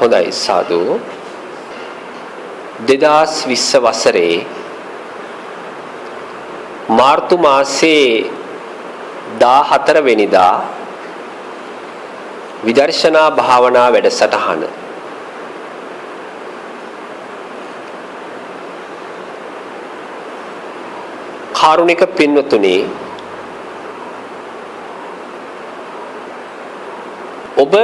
හොඳයි සාදු 2020 වසරේ මාර්තු මාසයේ 14 වෙනිදා විදර්ශනා භාවනා වැඩසටහන කාරුණික පින්වතුනි ඔබ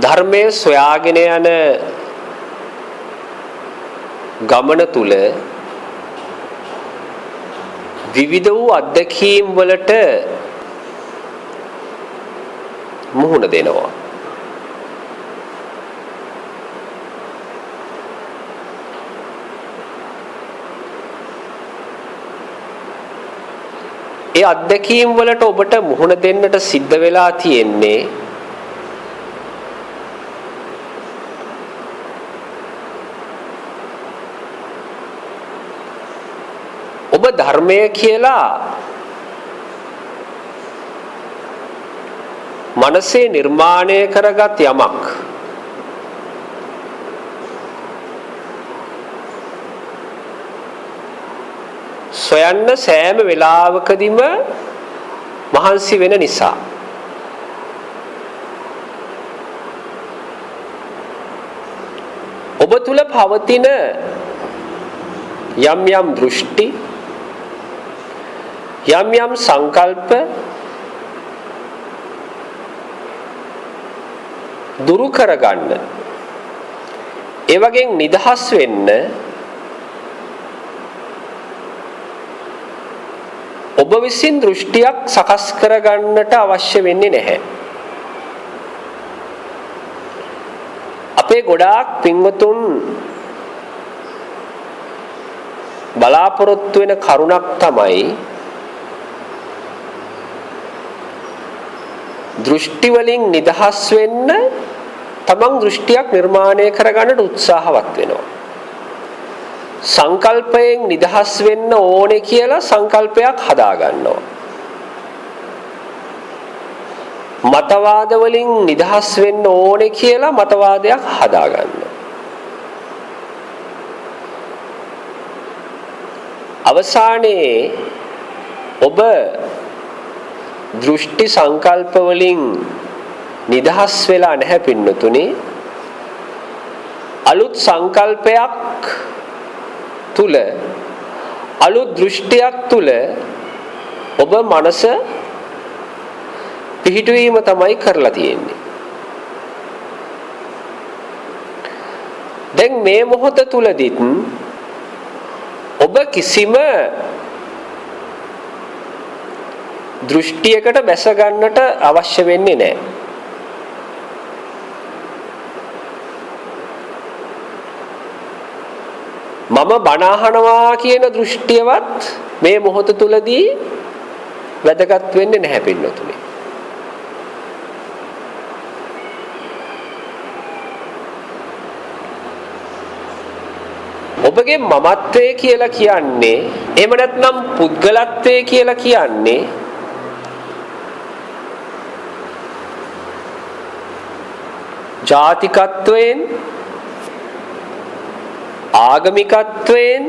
ධර්මයේ සොයාගෙන යන ගමන තුල විවිධ වූ අත්දැකීම් වලට මුහුණ දෙනවා. ඒ අත්දැකීම් වලට ඔබට මුහුණ දෙන්නට සිද්ධ වෙලා තියෙන්නේ ඔබ ධර්මය කියලා මනසේ නිර්මාණය කරගත් යමක් සොයන්න සෑම වෙලාවකදීම මහන්සි වෙන නිසා ඔබ තුල පවතින යම් යම් දෘෂ්ටි යම් යම් සංකල්ප දුරු කරගන්න ඒ වගේ නිදහස් වෙන්න ඔබ විසින් දෘෂ්ටියක් සකස් කරගන්නට අවශ්‍ය වෙන්නේ නැහැ. අපේ ගොඩාක් පින්වතුන් බලාපොරොත්තු වෙන කරුණක් තමයි දෘෂ්ටි වලින් නිදහස් වෙන්න තමන් දෘෂ්ටියක් නිර්මාණය කරගන්නට උත්සාහවත් වෙනවා. සංකල්පයෙන් නිදහස් වෙන්න ඕනේ කියලා සංකල්පයක් හදා ගන්නවා. මතවාද වලින් නිදහස් වෙන්න ඕනේ කියලා මතවාදයක් හදා ගන්නවා. අවසානයේ ඔබ දෘෂ්ටි සංකල්ප වලින් නිදහස් වෙලා නැහැ පින්නතුනි. අලුත් සංකල්පයක් තුල අලුත් දෘෂ්ටියක් තුල ඔබ මනස පිහිටුවීම තමයි කරලා තියෙන්නේ. දැන් මේ මොහොත තුලදීත් ඔබ කිසිම දෘෂ්ටියකට බැස ගන්නට අවශ්‍ය වෙන්නේ නැහැ. මම බණ අහනවා කියන දෘෂ්ටියවත් මේ මොහොත තුලදී වැදගත් වෙන්නේ නැහැ පින්නතුනි. ඔබගේ මමත්වය කියලා කියන්නේ එහෙම නැත්නම් පුද්ගලත්වය කියලා කියන්නේ ජාතිකත්වයෙන් ආගමිකත්වයෙන්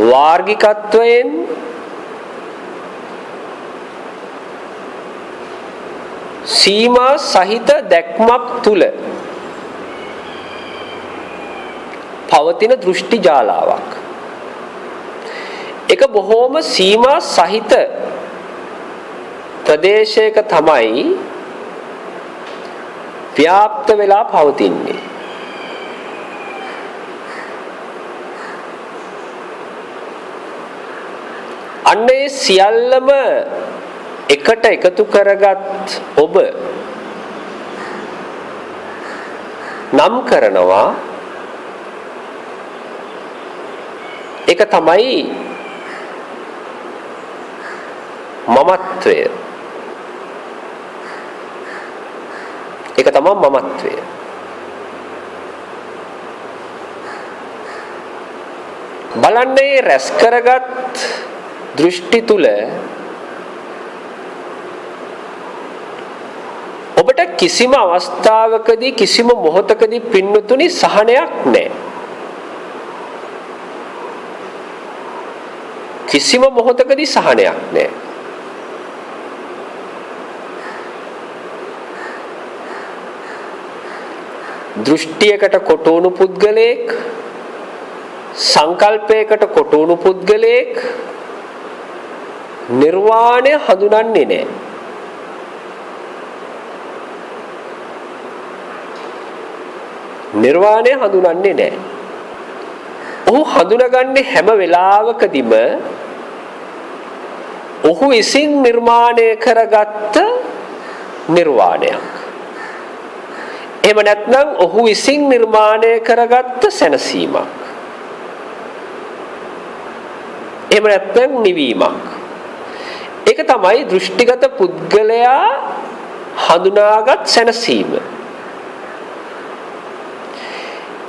වාර්ගිකත්වයෙන් සීමා සහිත දැක්මක් තුල පවතින දෘෂ්ටි ජාලාවක්. ඒක බොහෝම සීමා සහිත ප්‍රදේශයක තමයි ව්‍යාප්ත වෙලා පවතින්නේ. අන්නේ සියල්ලම එකට එකතු කරගත් ඔබ නම් කරනවා ඒක තමයි මමත්වය. ඒක තමයි මමත්වය. බලන්නේ රැස් කරගත් දෘෂ්ටි තුල ඔබට කිසිම අවස්ථාවකදී කිසිම මොහොතකදී පින්නතුනි සහනයක් නැහැ. කිසිම මොහොතකදී සහනයක් නැහැ. දෘෂ්ටියකට කොටු වුණු පුද්ගලයෙක්, සංකල්පයකට කොටු වුණු පුද්ගලයෙක් නිර්වාණය හඳුනන්නේ නැහැ. නිර්වාණය හඳුනන්නේ නැහැ. ඔහු හඳුනගන්නේ හැම වෙලාවකදීම ඔහු විසින් නිර්මාණය කරගත්ත නිර්වාණයක්. එහෙම නැත්නම් ඔහු විසින් නිර්මාණය කරගත්ත සැනසීමක්. එහෙම නැත්නම් නිවීමක්. ඒක තමයි දෘෂ්ටිගත පුද්ගලයා හඳුනාගත් සැනසීම.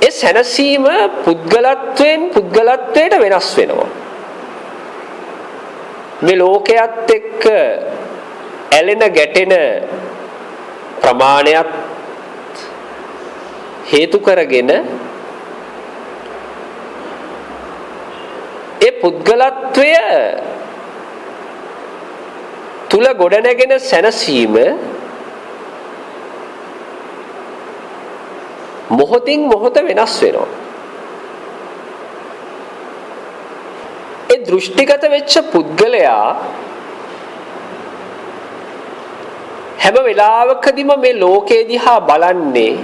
ඒ සැනසීම පුද්ගලත්වයෙන් පුද්ගලත්වයට වෙනස් වෙනවා. මේ ලෝකයේත් එක්ක ඇලෙන ගැටෙන ප්‍රමාණයත් හේතු කරගෙන ඒ පුද්ගලත්වය තුල ගොඩනැගෙන සැනසීම මොහොතින් මොහොත වෙනස් වෙනවා. ඒ දෘෂ්ටිගත වෙච්ච පුද්ගලයා හැම වෙලාවකදීම මේ ලෝකේ දිහා බලන්නේ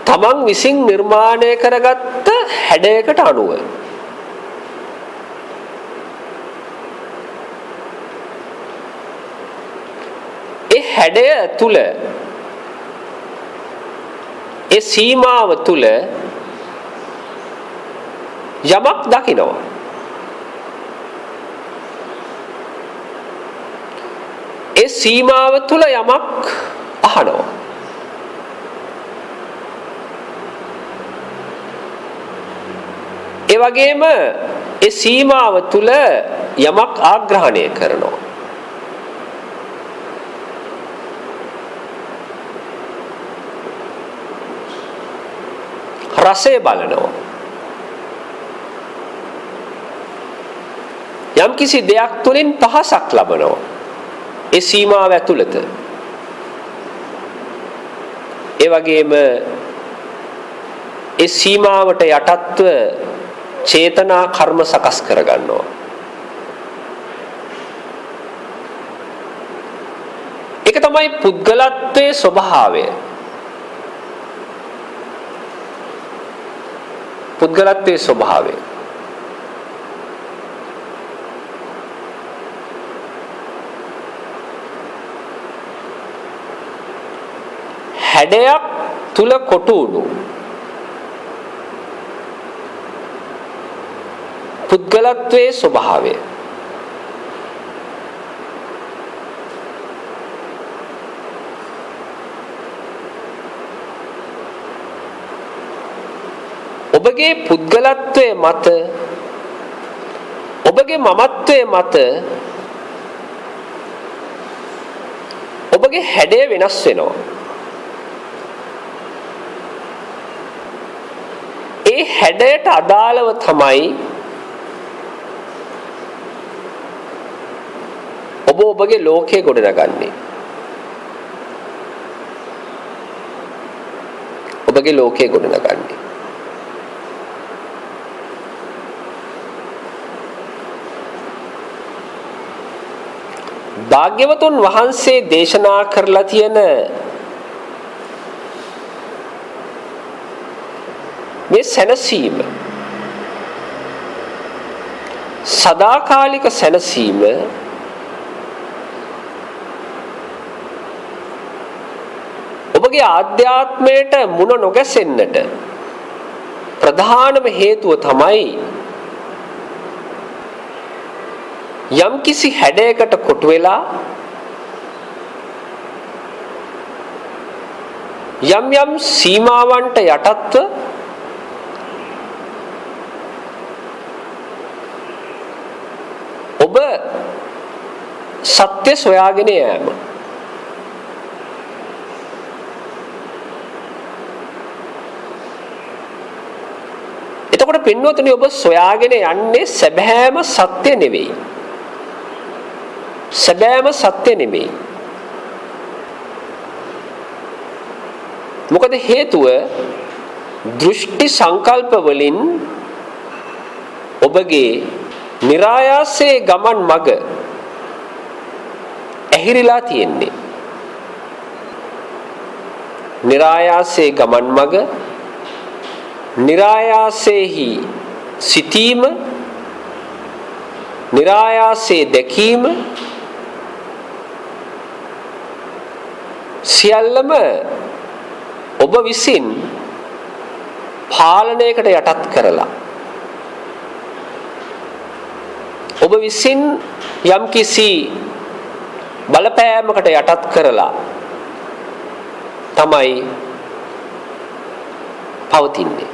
තමන් විසින් නිර්මාණය කරගත්ත හැඩයකට අනුව. ඒ හැඩය තුල ඒ සීමාව තුල යමක් දකිනවා. ඒ සීමාව තුල යමක් අහනවා. ඒ වගේම ඒ සීමාව තුල යමක් ආග්‍රහණය කරනවා. රසය බලනවා. යම් කිසි දෙයක් තුළින් පහසක් ලබනවා. ඒ සීමාව ඇතුළත. ඒ වගේම ඒ සීමාවට යටත්ව චේතනා කර්ම සකස් කරගන්නවා. ඒක තමයි පුද්ගලත්වයේ ස්වභාවය. පුද්ගලත්වයේ ස්වභාවය. හැඩයක් තුල කොටු වුණු පුද්ගලත්වයේ ස්වභාවය. ඔබගේ පුද්ගලත්වයේ මත ඔබගේ මමත්වයේ මත ඔබගේ හැඩය වෙනස් වෙනවා. ඒ හැඩයට අදාළව තමයි ඔබ ඔබගේ ලෝකය ගොඩනගන්නේ. ඔබගේ ලෝකය ගොඩනගන්නේ. භාග්‍යවතුන් වහන්සේ දේශනා කරලා තියෙන මේ සැනසීම, සදාකාලික සැනසීම ඔබගේ ආධ්‍යාත්මයට මුණ නොගැසෙන්නට ප්‍රධානම හේතුව තමයි යම් කිසි හැඩයකට කොටු වෙලා යම් යම් සීමාවන්ට යටත්ව ඔබ සත්‍ය සොයාගෙන යෑම. එතකොට පින්වතුනි ඔබ සොයාගෙන යන්නේ සැබෑම සත්‍ය නෙවෙයි. සැබෑම සත්‍ය නෙවෙයි. මොකද හේතුව දෘෂ්ටි සංකල්ප වලින් ඔබගේ નિરાයාසයේ ගමන් මඟ ඇහිරිලා තියෙන්නේ. નિરાයාසයේ ගමන් මඟ, નિરાයාසෙහි සිටීම, નિરાයාසයේ දැකීම සියල්ලම ඔබ විසින් පාලනයකට යටත් කරලා, ඔබ විසින් යම්කිසි බලපෑමකට යටත් කරලා තමයි පවතින්නේ.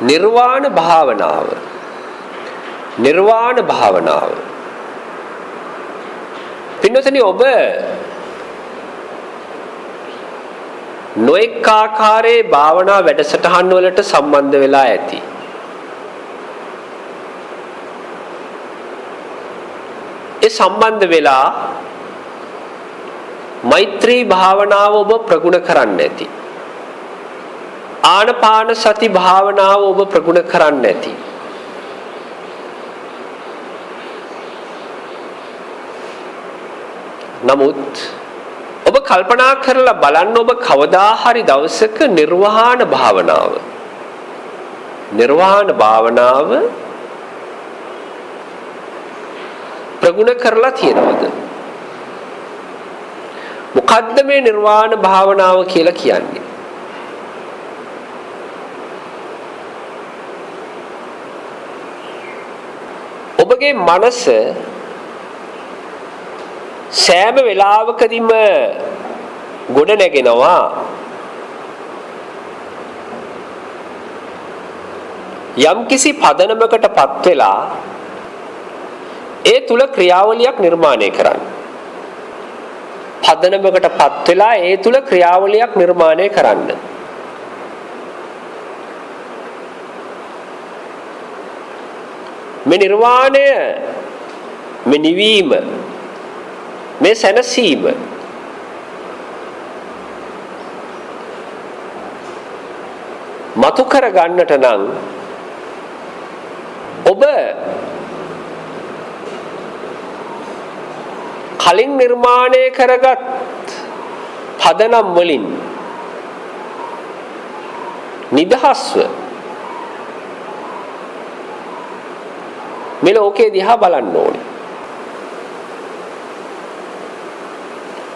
නිර්වාණ භාවනාව, නිර්වාණ භාවනාව පින්නතනි ඔබ නොඑක ආකාරයේ භාවනා වැඩසටහන් වලට සම්බන්ධ වෙලා ඇති. ඒ සම්බන්ධ වෙලා මෛත්‍රී භාවනාව ඔබ ප්‍රගුණ කරන්න ඇති. ආනපාන සති භාවනාව ඔබ ප්‍රගුණ කරන්න ඇති. නමුත් ඔබ කල්පනා කරලා බලන්න ඔබ කවදා හරි දවසක නිර්වාණ භාවනාව ප්‍රගුණ කරලා තියෙනවද? මොකද්ද මේ නිර්වාණ භාවනාව කියලා කියන්නේ? ඔබගේ මනස සෑම වෙලාවකදීම ගොඩ නැගෙනවා යම්කිසි පදනමකටපත් වෙලා ඒ තුල ක්‍රියාවලියක් නිර්මාණය කරන්න. පදනමකටපත් වෙලා ඒ තුල ක්‍රියාවලියක් නිර්මාණය කරන්න. මේ නිර්වාණය, මේ නිවීම, මේ සැනසීම මතු කර ගන්නට නම් ඔබ කලින් නිර්මාණය කරගත් පදනම් වලින් නිදහස්ව මේ ලෝකේ දිහා බලන්න ඕනේ.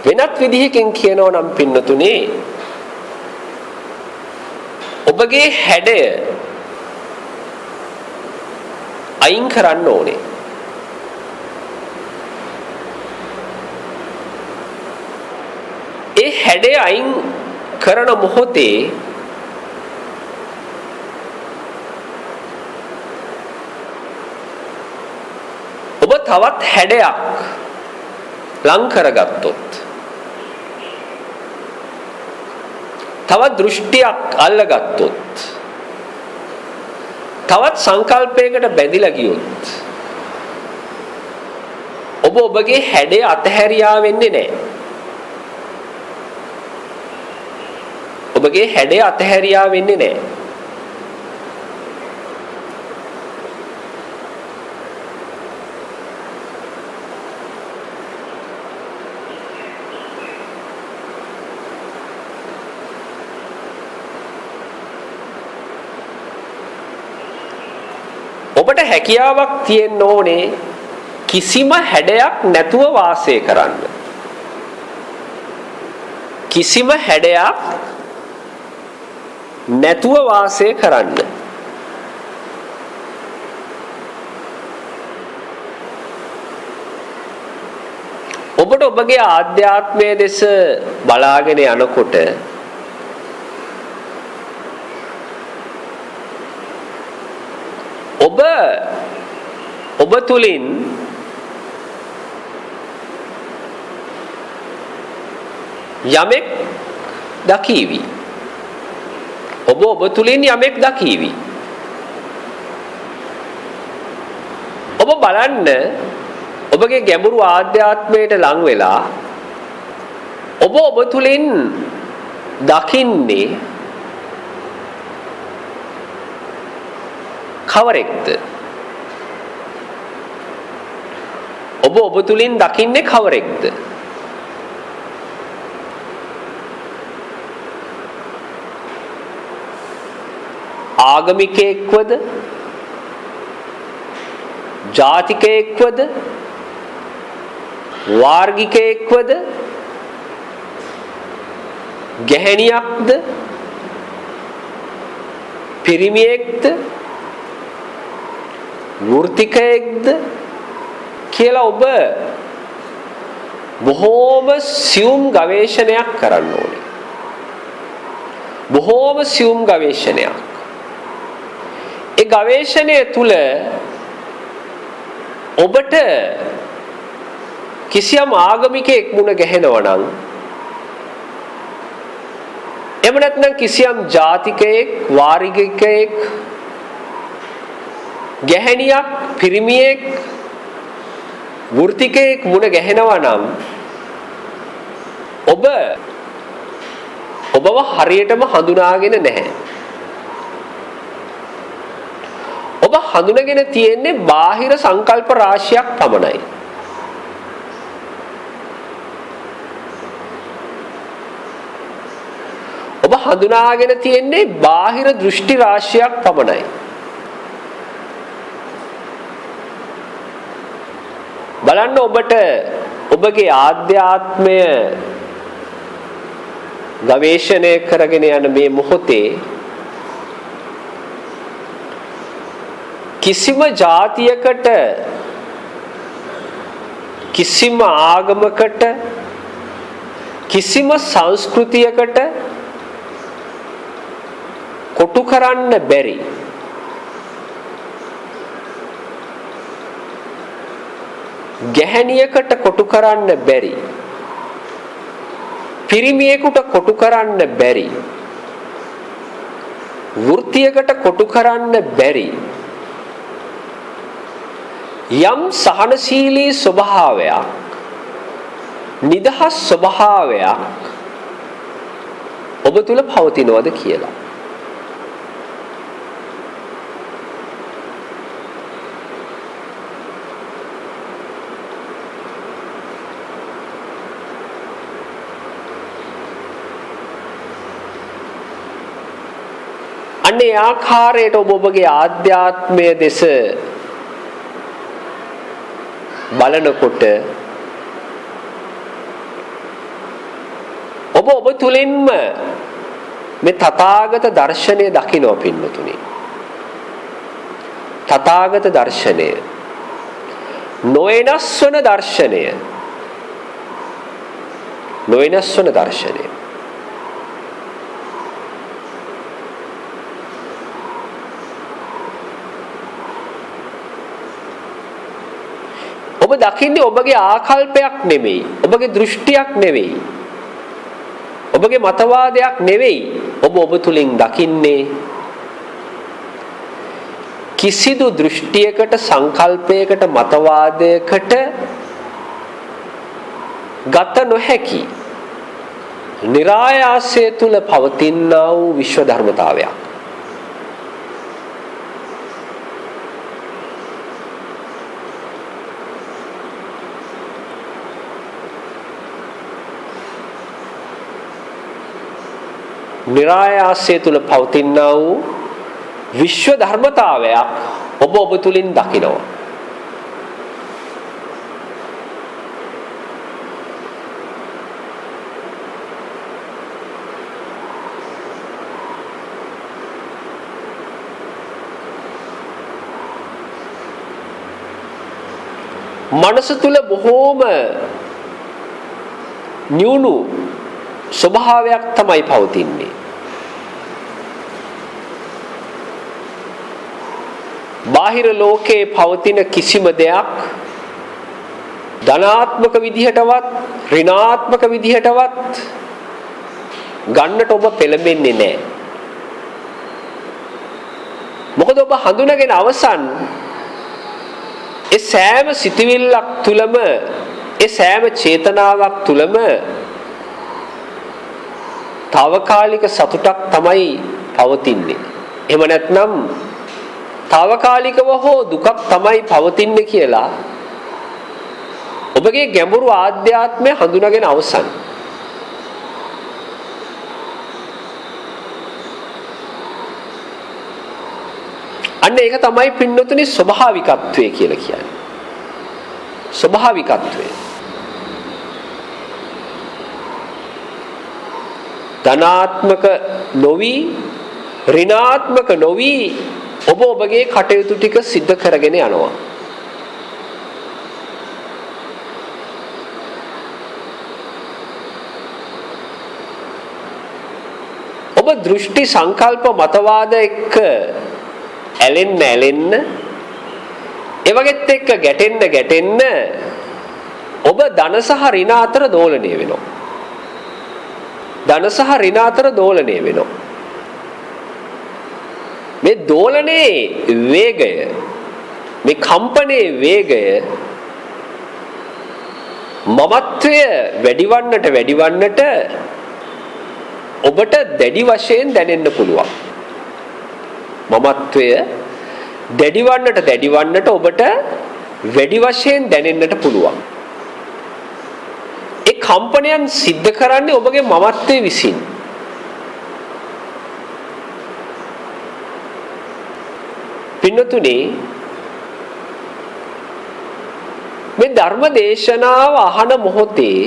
වෙනත් විදිහකින් කියනවා නම් පින්නතුනේ ඔබගේ හැඩය අයින් කරන්න ඕනේ. ඒ හැඩය අයින් කරන මොහොතේ ඔබ තවත් හැඩයක් ලං කරගත්තොත්, තවත් දෘෂ්ටියක් අල්ලගත්තොත්, තවත් සංකල්පයකට බැඳිලා ගියොත් ඔබ ඔබගේ හැඩය අතහැරියා වෙන්නේ නැහැ. ඔබගේ හැඩය අතහැරියා වෙන්නේ නැහැ. ඔබට හැකියාවක් තියෙන්න ඕනේ කිසිම හැඩයක් නැතුව වාසය කරන්න. කිසිම හැඩයක් නැතුව වාසය කරන්න. ඔබට ඔබගේ ආධ්‍යාත්මයේ දෙස බලාගෙන යනකොට ඔබ ඔබ තුලින් යමෙක් දකීවි. ඔබ තුලින් යමෙක් දකීවි. ඔබ බලන්න ඔබගේ ගැඹුරු ආධ්‍යාත්මයට ලං වෙලා ඔබ තුලින් දකින්නේ කවරෙක්ද? ඔබ තුලින් දකින්නේ කවරෙක්ද? ආගමිකයෙක්වද? ජාතිකයෙක්වද? වාර්ගිකයෙක්වද? ගැහැණියක්ද? පිරිමියෙක්ද? වෘත්තිකයෙක්ද කියලා ඔබ බොහෝම සියුම් ගවේෂණයක් කරන්න ඕනේ. බොහෝම සියුම් ගවේෂණයක්. ඒ ගවේෂණය තුල ඔබට කිසියම් ආගමිකයෙක් මුණ ගැහෙනවා නම් එහෙම නැත්නම් කිසියම් ජාතිකයෙක් වාර්ගිකයෙක් ගැහැණියක් පිරිමියෙක් වෘත්තිකයෙක් මුණ ගැහෙනවා නම් ඔබව හරියටම හඳුනාගෙන නැහැ. ඔබ හඳුනගෙන තියෙන්නේ බාහිර සංකල්ප රාශියක් පමණයි. ඔබ හඳුනාගෙන තියෙන්නේ බාහිර දෘෂ්ටි රාශියක් පමණයි. බලන්න ඔබට ඔබගේ ආධ්‍යාත්මය ගවේෂණය කරගෙන යන මේ මොහොතේ කිසිම ජාතියකට කිසිම ආගමකට කිසිම සංස්කෘතියකට කොටු කරන්න බැරි ගැහැණියකට කොටු කරන්න බැරි පිරිමියෙකුට කොටු කරන්න බැරි වෘත්තියකට කොටු කරන්න බැරි යම් සහනශීලී ස්වභාවයක් නිදහස් ස්වභාවයක් ඔබ තුල පවතිනවද කියලා. අන්නේ ආකාරයට ඔබගේ ආධ්‍යාත්මය දෙස බලනකොට ඔබ තුලින්ම මේ තථාගත දර්ශනය දකින්න පින්නතුනි. තථාගත දර්ශනය නොවෙනස් වන දර්ශනය නොවෙනස් වන දර්ශනය ඔබ දකින්නේ ඔබගේ ආකල්පයක් නෙමෙයි ඔබගේ දෘෂ්ටියක් නෙමෙයි ඔබගේ මතවාදයක් නෙවෙයි ඔබ තුලින් දකින්නේ කිසිදු දෘෂ්ටියකට සංකල්පයකට මතවාදයකට ගත නොහැකි નિરાයාසය තුල පවතිනා වූ විශ්ව ධර්මතාවයක්. નિરાයාසය තුල පවතිනා වූ විශ්ව ධර්මතාවයක් ඔබ තුලින් දකිනවා. මනස තුල බොහෝම න්‍යුණු ස්වභාවයක් තමයි පවතින්නේ. බාහිර ලෝකයේ පවතින කිසිම දෙයක් ධනාත්මක විදිහටවත් ඍණාත්මක විදිහටවත් ගන්නට ඔබ පෙළඹෙන්නේ නැහැ. මොකද ඔබ හඳුනගෙන අවසන් ඒ සෑම සිතවිල්ලක් තුලම ඒ සෑම චේතනාවක් තුලම తాවකාලික සතුටක් තමයි පවතින්නේ. එහෙම නැත්නම් తాවකාලිකව හෝ දුකක් තමයි පවතින්නේ කියලා ඔබගේ ගැඹුරු ආධ්‍යාත්මය හඳුනාගෙන අවසන්. අන්න ඒක තමයි පින්නතුනි ස්වභාවිකත්වය කියලා කියන්නේ. ස්වභාවිකත්වය. ධනාත්මක නොවි ඍණාත්මක නොවි ඔබ ඔබගේ කටයුතු ටික සිද්ධ කරගෙන යනවා. ඔබ දෘෂ්ටි සංකල්ප මතවාද එක්ක ඇලෙන්න ඒ වගේත් එක්ක ගැටෙන්න ඔබ ධන සහ ඍණ අතර දෝලණය වෙනවා. ධන සහ ඍණ අතර දෝලණය වෙනවා. මේ දෝලනයේ වේගය මේ කම්පනයේ වේගය මමත්වය වැඩිවන්නට ඔබට දැඩි වශයෙන් දැනෙන්න පුළුවන්. මමත්වය දැඩිවන්නට ඔබට වැඩි වශයෙන් දැනෙන්නට පුළුවන්. ඒ කම්පනයන් සිද්ධ කරන්නේ ඔබගේ මමත්වයේ විසින්. පින්නතුනේ මේ ධර්ම දේශනාව අහන මොහොතේ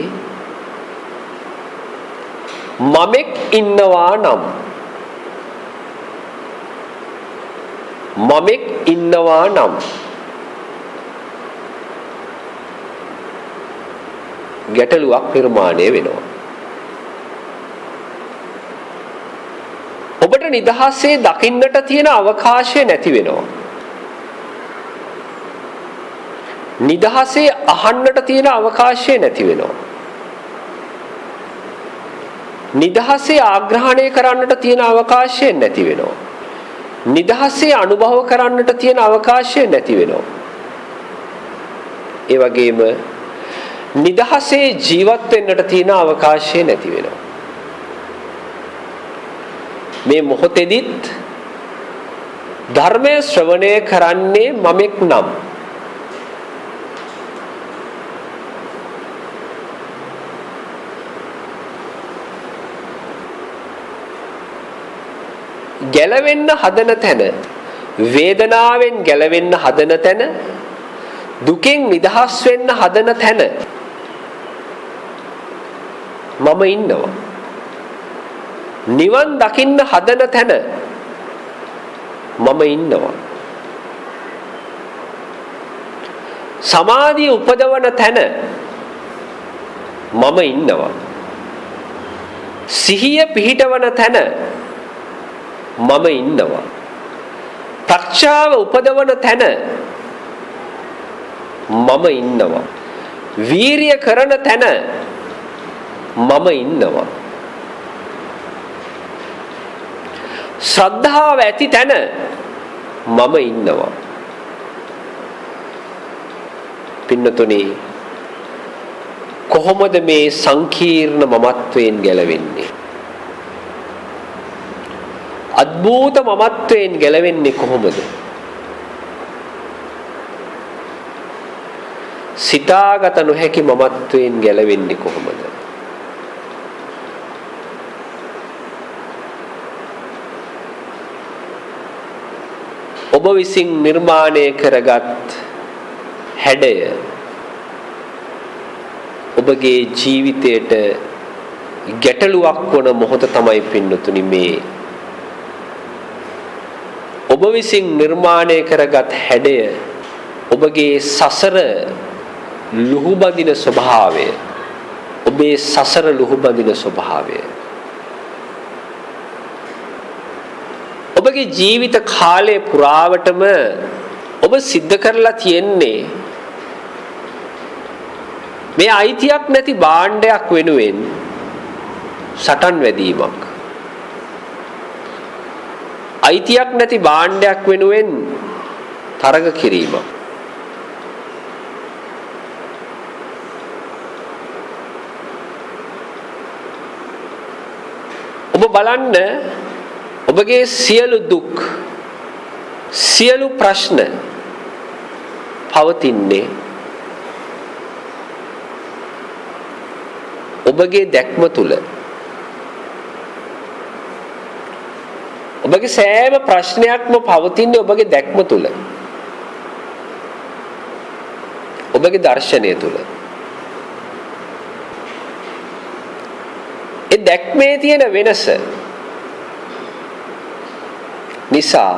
මමෙක් ඉන්නවා නම් ගැටලුවක් නිර්මාණය වෙනවා. ඔබට නිදහසේ දකින්නට තියෙන අවකාශය නැති වෙනවා. නිදහසේ අහන්නට තියෙන අවකාශය නැති වෙනවා. නිදහසේ ආග්‍රහණය කරන්නට තියෙන අවකාශය නැති වෙනවා. නිදහසේ අනුභව කරන්නට තියෙන අවකාශය නැති වෙනවා. ඒ වගේම නිදහසේ ජීවත් වෙන්නට තියෙන අවකාශය නැති වෙනවා. මේ මොහොතේදීත් ධර්මය ශ්‍රවණය කරන්නේ මමෙක් නම් ගැලවෙන්න හදන තැන වේදනාවෙන් ගැලවෙන්න හදන තැන දුකෙන් නිදහස් වෙන්න හදන තැන මම ඉන්නවා. නිවන් දකින්න හදන තැන මම ඉන්නවා. සමාධිය උපදවන තැන මම ඉන්නවා. සිහිය පිහිටවන තැන මම ඉන්නවා. ප්‍රඥාව උපදවන තැන මම ඉන්නවා. වීරිය කරන තැන මම ඉන්නවා. ශ්‍රද්ධාව ඇති තැන මම ඉන්නවා. පින්නතුනි කොහොමද මේ සංකීර්ණ මමත්වයෙන් ගැලවෙන්නේ? අද්භූත මමත්වයෙන් ගැලවෙන්නේ කොහොමද? සිතාගත නොහැකි මමත්වයෙන් ගැලවෙන්නේ කොහොමද? ඔබ විසින් නිර්මාණය කරගත් හැඩය ඔබගේ ජීවිතයට ගැටලුවක් වන මොහොත තමයි පින්නතුනි මේ. ඔබ විසින් නිර්මාණය කරගත් හැඩය ඔබගේ සසර ලුහුබඳින ස්වභාවය, ඔබේ සසර ලුහුබඳින ස්වභාවය, ඔබගේ ජීවිත කාලය පුරාවටම ඔබ සිද්ධ කරලා තියෙන්නේ මේ අයිතියක් නැති භාණ්ඩයක් වෙනුවෙන් සටන් වැදීමක්. අයිතියක් නැති භාණ්ඩයක් වෙනුවෙන් තරග කිරීමක්. ඔබ බලන්න ඔබගේ සියලු දුක් සියලු ප්‍රශ්න පවතින්නේ ඔබගේ දැක්ම තුල. ඔබගේ සෑම ප්‍රශ්නයක්ම පවතින්නේ ඔබගේ දැක්ම තුල. ඔබගේ දර්ශනය තුල. ඒ දැක්මේ තියෙන වෙනස නිසා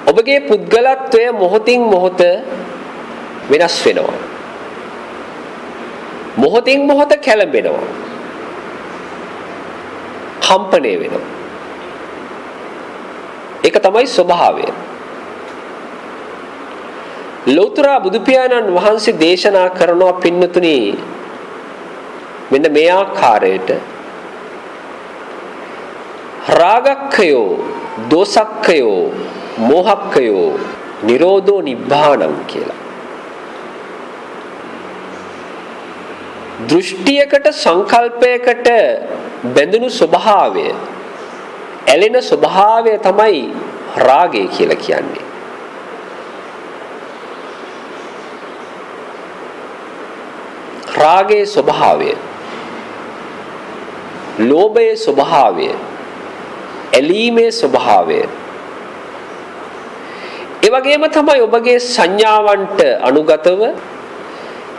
ඔබගේ පුද්ගලත්වය මොහොතින් මොහොත වෙනස් වෙනවා. මොහොතින් මොහොත කැළඹෙනවා. කම්පණය වෙනවා. ඒක තමයි ස්වභාවය. ලෞතර බුදු පියාණන් වහන්සේ දේශනා කරනවා පින්නතුනි මෙන්න මේ ආකාරයට රාගක්ඛයෝ දෝසක්ඛයෝ මෝහක්ඛයෝ නිරෝධෝ නිබ්බාණං කියලා. දෘෂ්ටියකට සංකල්පයකට බැඳුණු ස්වභාවය ඇලෙන ස්වභාවය තමයි රාගය කියලා කියන්නේ. රාගයේ ස්වභාවය, ලෝභයේ ස්වභාවය, ඇලීමේ ස්වභාවය. ඒ වගේම තමයි ඔබගේ සංඥාවන්ට අනුගතව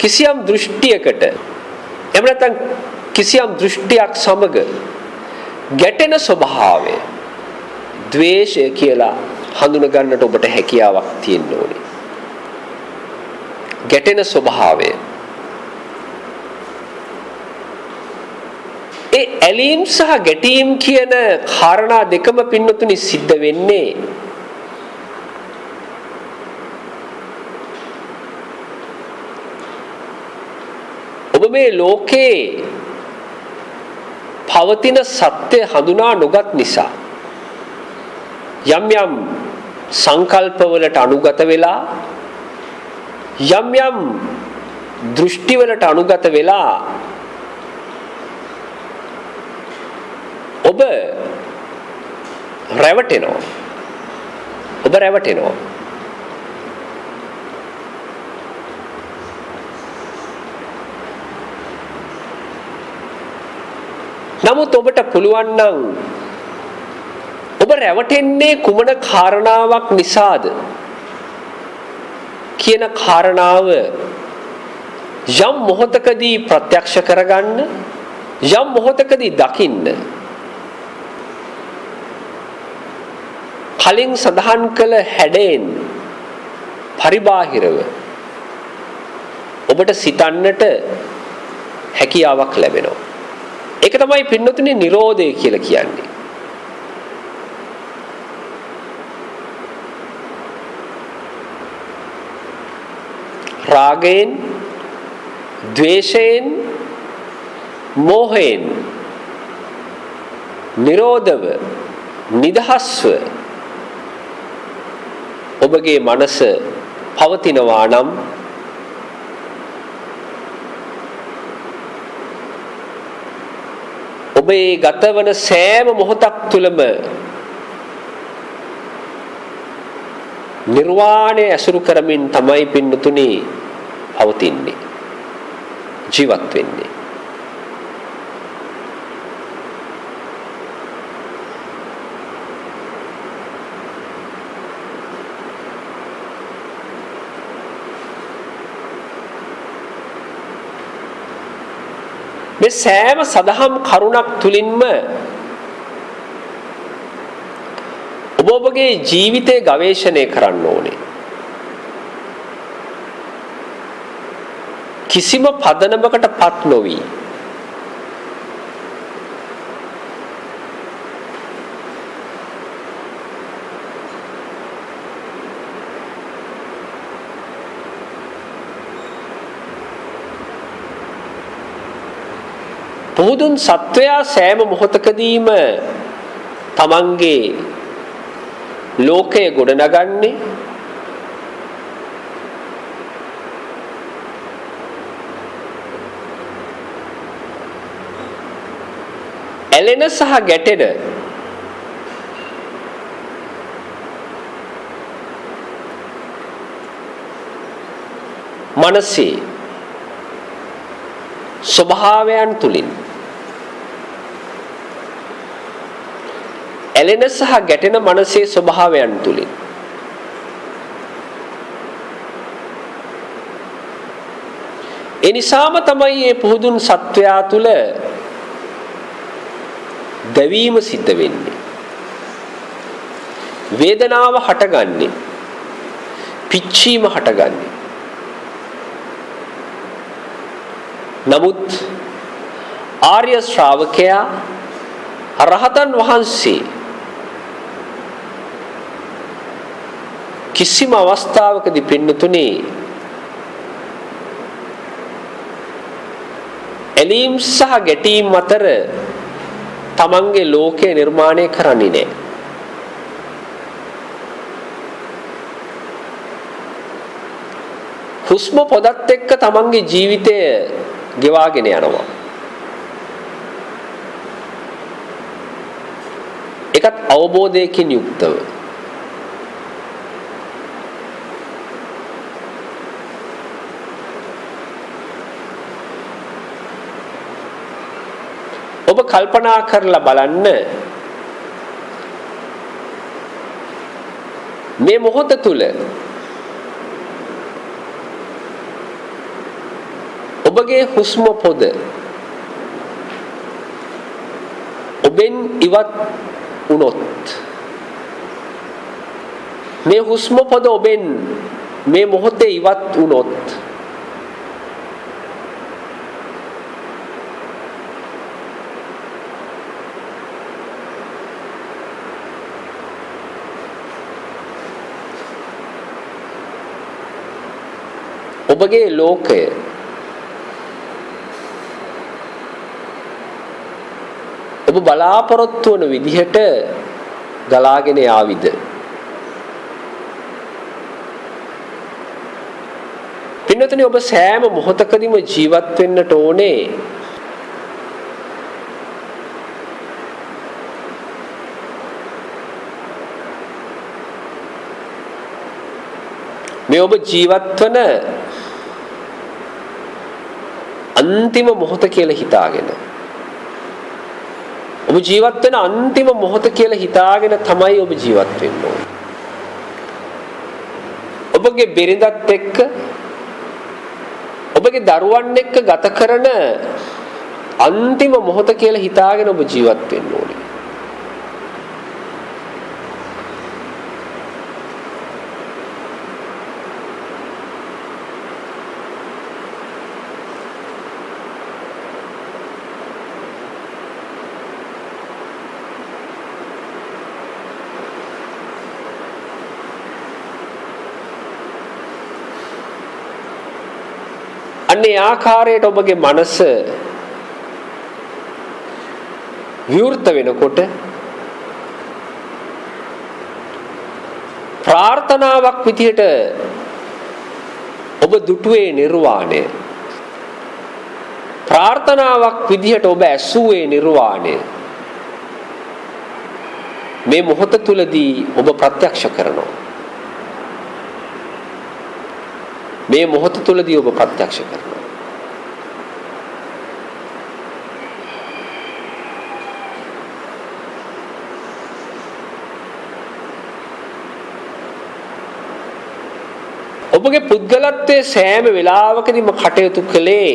කිසියම් දෘෂ්ටියකට එහෙම නැත්නම් කිසියම් දෘෂ්ටියක් සමග ගැටෙන ස්වභාවය ද්වේෂය කියලා හඳුන ගන්නට ඔබට හැකියාවක් තියෙන්න ඕනේ. ගැටෙන ස්වභාවය. ඒ ඇලීම් සහ ගැටීම් කියන කාරණා දෙකම පින්නතුනි සිද්ධ වෙන්නේ ඔබ මේ ලෝකේ පවතින සත්‍ය හඳුනා නොගත් නිසා යම් යම් සංකල්පවලට අනුගත වෙලා යම් යම් දෘෂ්ටිවලට අනුගත වෙලා ඔබ රැවටෙනවා. නමුත් ඔබට පුළුවන් නම් ඔබ රැවටෙන්නේ කුමන කාරණාවක් නිසාද කියන කාරණාව යම් මොහොතකදී ප්‍රත්‍යක්ෂ කරගන්න, යම් මොහොතකදී දකින්න. කලින් සඳහන් කළ හැඩයෙන් පරිබාහිරව ඔබට සිතන්නට හැකියාවක් ලැබෙනවා. ඒක තමයි පින්නතුනි නිරෝධය කියලා කියන්නේ. රාගයෙන්, ද්වේෂයෙන්, මෝහයෙන් නිරෝධව, නිදහස්ව ඔබගේ මනස පවතිනවා නම් ඔබේ ගතවන සෑම මොහොතක් තුළම නිර්වාණය ඇසුරු කරමින් තමයි පින්නතුනි පවතින්නේ, ජීවත් වෙන්නේ. මේ සෑම සදහම් කරුණක් තුලින්ම ඔබ ඔබගේ ජීවිතය ගවේෂණය කරන්න ඕනේ. කිසිම පදනමකට පත් නොවි පුහුදුන් සත්වයා සෑම මොහොතකදීම තමන්ගේ ලෝකය ගොඩනගන්නේ ඇලෙන සහ ගැටෙන මනසේ ස්වභාවයන් තුලින් ඇලෙන සහ ගැටෙන මනසේ ස්වභාවයන් තුලින් ඒ නිසාම තමයි මේ පුහුදුන් සත්වයා තුල දැවීම සිද්ධ වෙන්නේ වේදනාව හටගන්නේ පිච්චීම හටගන්නේ නමුත් ආර්ය ශ්‍රාවකයා රහතන් වහන්සේ කිසිම අවස්ථාවකදී පින්නතුනේ ඇලීම් සහ ගැටීම් අතර තමන්ගේ ලෝකය නිර්මාණය කරන්නේ නැහැ. හුස්ම පොදත් එක්ක තමන්ගේ ජීවිතය ගෙවාගෙන යනවා. ඒකත් අවබෝධයකින් යුක්තව. ඔබ කල්පනා කරලා බලන්න මේ මොහොත තුල ඔබගේ හුස්ම පොද ඔබෙන් ඉවත් වුණොත් මේ හුස්ම පොද ඔබෙන් මේ මොහොතේ ඉවත් වුණොත් ඔබගේ ලෝකය ඔබ බලාපොරොත්තු වන විදිහට ගලාගෙන යාවිද? පින්නතනේ ඔබ සෑම මොහොතකදීම ජීවත් වෙන්නට ඕනේ මේ ඔබ ජීවත් වන අන්තිම මොහොත කියලා හිතාගෙන ඔබ ජීවත් වෙන අන්තිම මොහොත කියලා හිතාගෙන තමයි ඔබ ජීවත් වෙන්න ඕනේ. ඔබගේ බිරිඳත් එක්ක ඔබගේ දරුවන් එක්ක ගත කරන අන්තිම මොහොත කියලා හිතාගෙන ඔබ ජීවත් වෙන්න ඕනේ. අන්නේ ආකාරයට ඔබගේ මනස විවෘත වෙනකොට ප්‍රාර්ථනාවක් විදිහට ඔබ දුටුවේ නිර්වාණය ප්‍රාර්ථනාවක් විදිහට ඔබ ඇසුවේ නිර්වාණය මේ මොහොත තුලදී ඔබ ප්‍රත්‍යක්ෂ කරනවා මේ මොහොත තුලදී ඔබ ප්‍රත්‍යක්ෂ කරනවා ඔබගේ පුද්ගලත්වයේ සෑම වෙලාවකදීම කටයුතු කළේ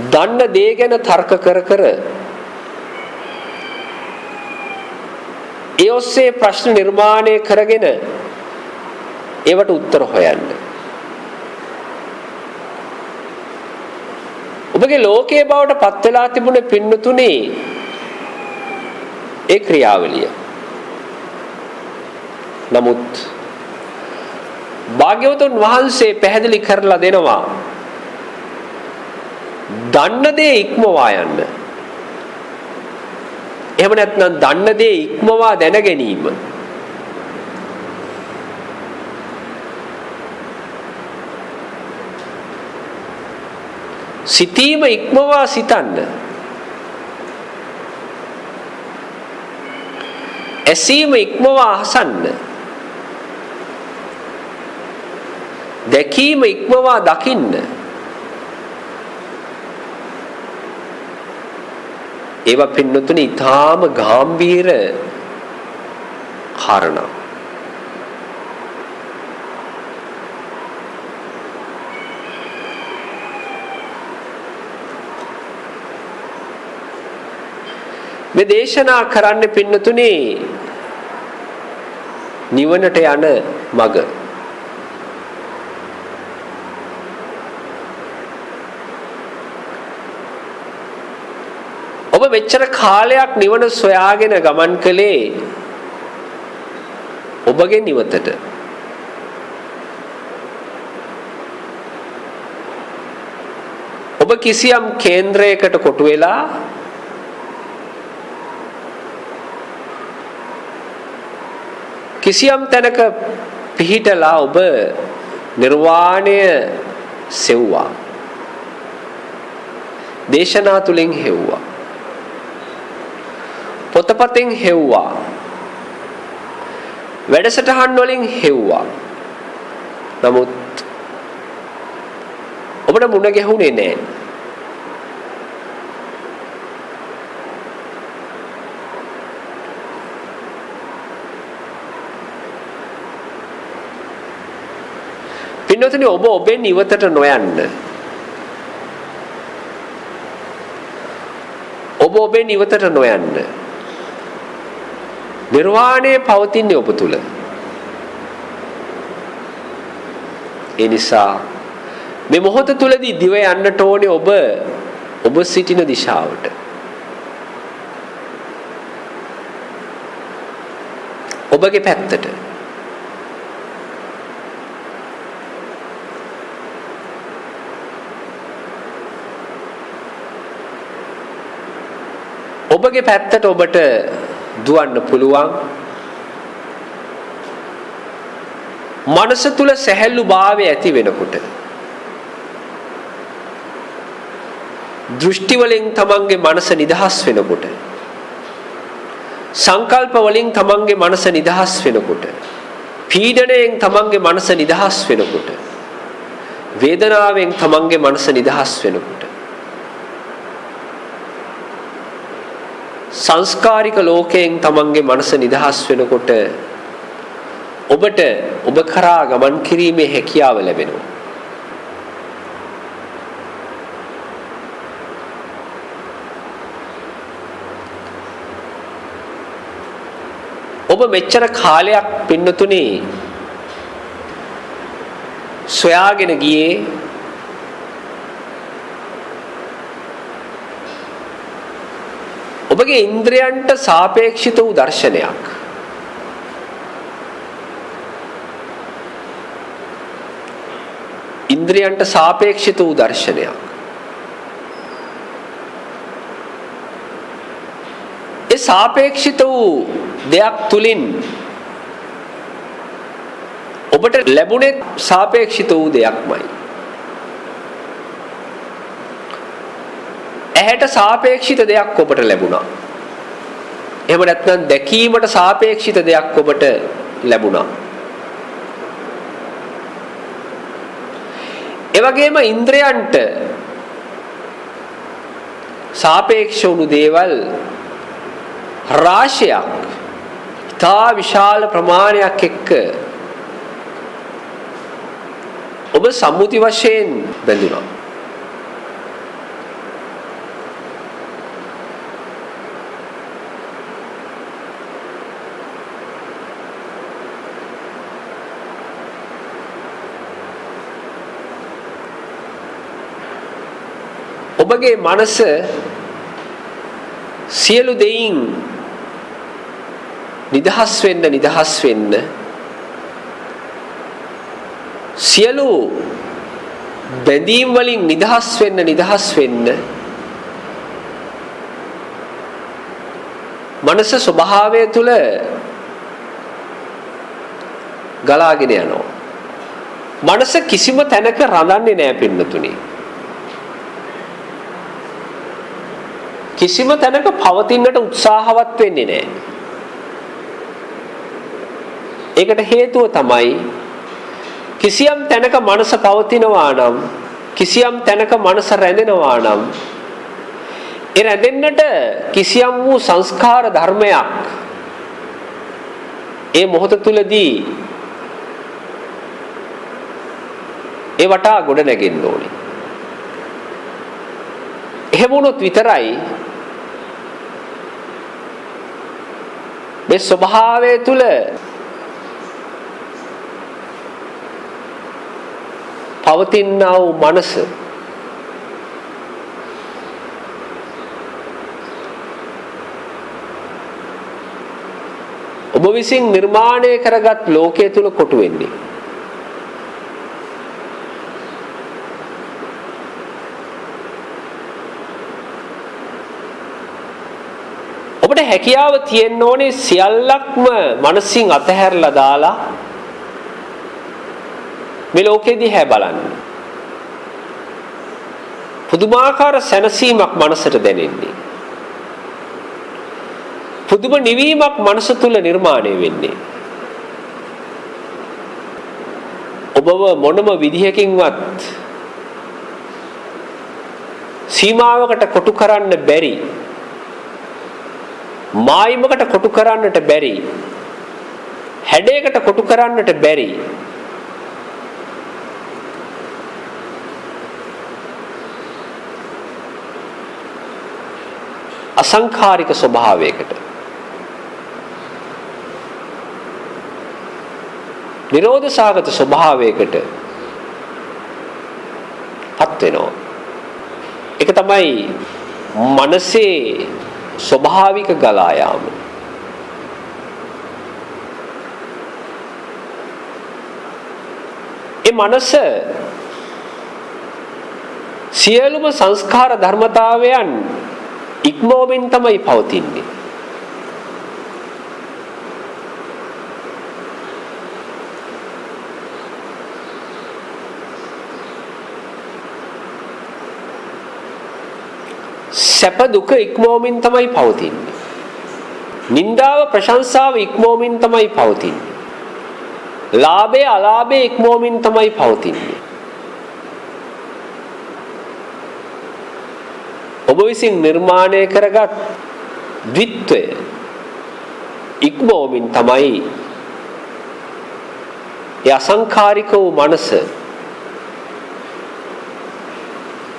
දන්න දේ ගැන තර්ක කර කර ඒ ඔස්සේ ප්‍රශ්න නිර්මාණය කරගෙන ඒවට උත්තර හොයන්න. ඔබගේ ලෝකයේ බවට පත් වෙලා තිබුණ පින්නතුනේ ඒ ක්‍රියාවලිය. නමුත් භාග්‍යවතුන් වහන්සේ පැහැදිලි කරලා දෙනවා දන්න දේ ඉක්මවා යන්න. එහෙම නැත්නම් දන්න දේ ඉක්මවා දැන ගැනීම. සිතීම ඉක්මවා සිතන්න. ඇසීම ඉක්මවා අහසන්න. දැකීම ඉක්මවා දකින්න. ඒවා පින්නතුනි ඊටාම ගැඹීර කාරණා. මේ දේශනා කරන්න පින්නතුනි නිවනට යන මඟ. ඔබ මෙච්චර කාලයක් නිවන සොයාගෙන ගමන් කළේ ඔබගේ නිවතට. ඔබ කිසියම් කේන්ද්‍රයකට කොටු වෙලා කිසියම් තැනක පිහිටලා ඔබ නිර්වාණය සෙව්වා. දේශනා තුලින් හෙව්වා. පොතපතෙන් හෙව්වා. වැඩසටහන් වලින් හෙව්වා. නමුත් ඔබට මුණ ගැහුනේ නැහැ. පින්නතුනි ඔබ ඔබේ නිවතට නොයන්න. ඔබ ඔබේ නිවතට නොයන්න. නිර්වාණය පවතින්නේ ඔබ තුල. ඒ නිසා මේ මොහොත තුලදී දිව යන්නට ඕනේ ඔබ සිටින දිශාවට. ඔබගේ පැත්තට. ඔබගේ පැත්තට ඔබට දුවන්න පුළුවන්. මනස තුල සැහැල්ලු භාවය ඇති වෙනකොට දෘෂ්ටි වලින් තමන්ගේ මනස නිදහස් වෙනකොට සංකල්ප වලින් තමන්ගේ මනස නිදහස් වෙනකොට පීඩණයෙන් තමන්ගේ මනස නිදහස් වෙනකොට වේදනාවෙන් තමන්ගේ මනස නිදහස් වෙනකොට සංස්කාරික ලෝකයෙන් තමන්ගේ මනස නිදහස් වෙනකොට ඔබට ඔබ කරා ගමන් කිරීමේ හැකියාව ලැබෙනවා. ඔබ මෙච්චර කාලයක් පින්නතුනේ සොයාගෙන ගියේ ඔබගේ ඉන්ද්‍රයන්ට සාපේක්ෂිත වූ දර්ශනයක්. ඉන්ද්‍රයන්ට සාපේක්ෂිත වූ දර්ශනයක්. ඒ සාපේක්ෂිත වූ දෙයක් තුලින් ඔබට ලැබුණේ සාපේක්ෂිත වූ දෙයක්මයි. ඇහැට සාපේක්ෂිත දෙයක් ඔබට ලැබුණා. එහෙම නැත්නම් දැකීමට සාපේක්ෂිත දෙයක් ඔබට ලැබුණා. ඒ වගේම ඉන්ද්‍රයන්ට සාපේක්ෂ වුණු දේවල් රාශියක් තා විශාල ප්‍රමාණයක් එක්ක ඔබ සම්මුති වශයෙන් බැඳුණා. ඔබගේ මනස සියලු දෙයින් නිදහස් වෙන්න සියලු බැඳීම් වලින් නිදහස් වෙන්න මනස ස්වභාවය තුල ගලාගෙන යනවා. මනස කිසිම තැනක රඳන්නේ නැහැ පින්නතුනි. කිසිම තැනක පවතින්නට උත්සාහවත් වෙන්නේ නැහැ. ඒකට හේතුව තමයි කිසියම් තැනක මනස පවතිනවා නම්, කිසියම් තැනක මනස රැඳෙනවා නම්, ඒ රැඳෙන්නට කිසියම් වූ සංස්කාර ධර්මයක් ඒ මොහොත තුලදී ඒ වටා ගොඩ නැගෙන්න ඕනේ. එහෙම වුණොත් විතරයි මේ ස්වභාවය තුල පවතිනා වූ මනස ඔබ විසින් නිර්මාණය කරගත් ලෝකයේ තුල කොටු වෙන්නේ. ඔබට හැකියාව තියෙන්න ඕනේ සියල්ලක්ම මනසින් අතහැරලා දාලා මේ ලෝකෙදී හැ බලන්න. පුදුමාකාර සැනසීමක් මනසට දැනෙන්නේ. පුදුම නිවීමක් මනස තුල නිර්මාණය වෙන්නේ. ඔබව මොනම විදිහකින්වත් සීමාවකට කොටු කරන්න බැරි, මායිමකට කොටු කරන්නට බැරි, හැඩයකට කොටු කරන්නට බැරි අසංඛාරික ස්වභාවයකට, නිරෝධ සාගත ස්වභාවයකට පත් වෙනවා. ඒක තමයි මනසේ ස්වභාවික ගලා යාම. ඒ මනස සියලුම සංස්කාර ධර්මතාවයන් ඉක්මවමින් තමයි පවතින්නේ. සැප දුක ඉක්මවමින් තමයි පවතින්නේ. නින්දාව ප්‍රශංසාව ඉක්මවමින් තමයි පවතින්නේ. ලාභය අලාභය ඉක්මවමින් තමයි පවතින්නේ. ඔබ විසින් නිර්මාණය කරගත් ද්විත්වය ඉක්මවමින් තමයි ඒ අසංඛාරික වූ මනස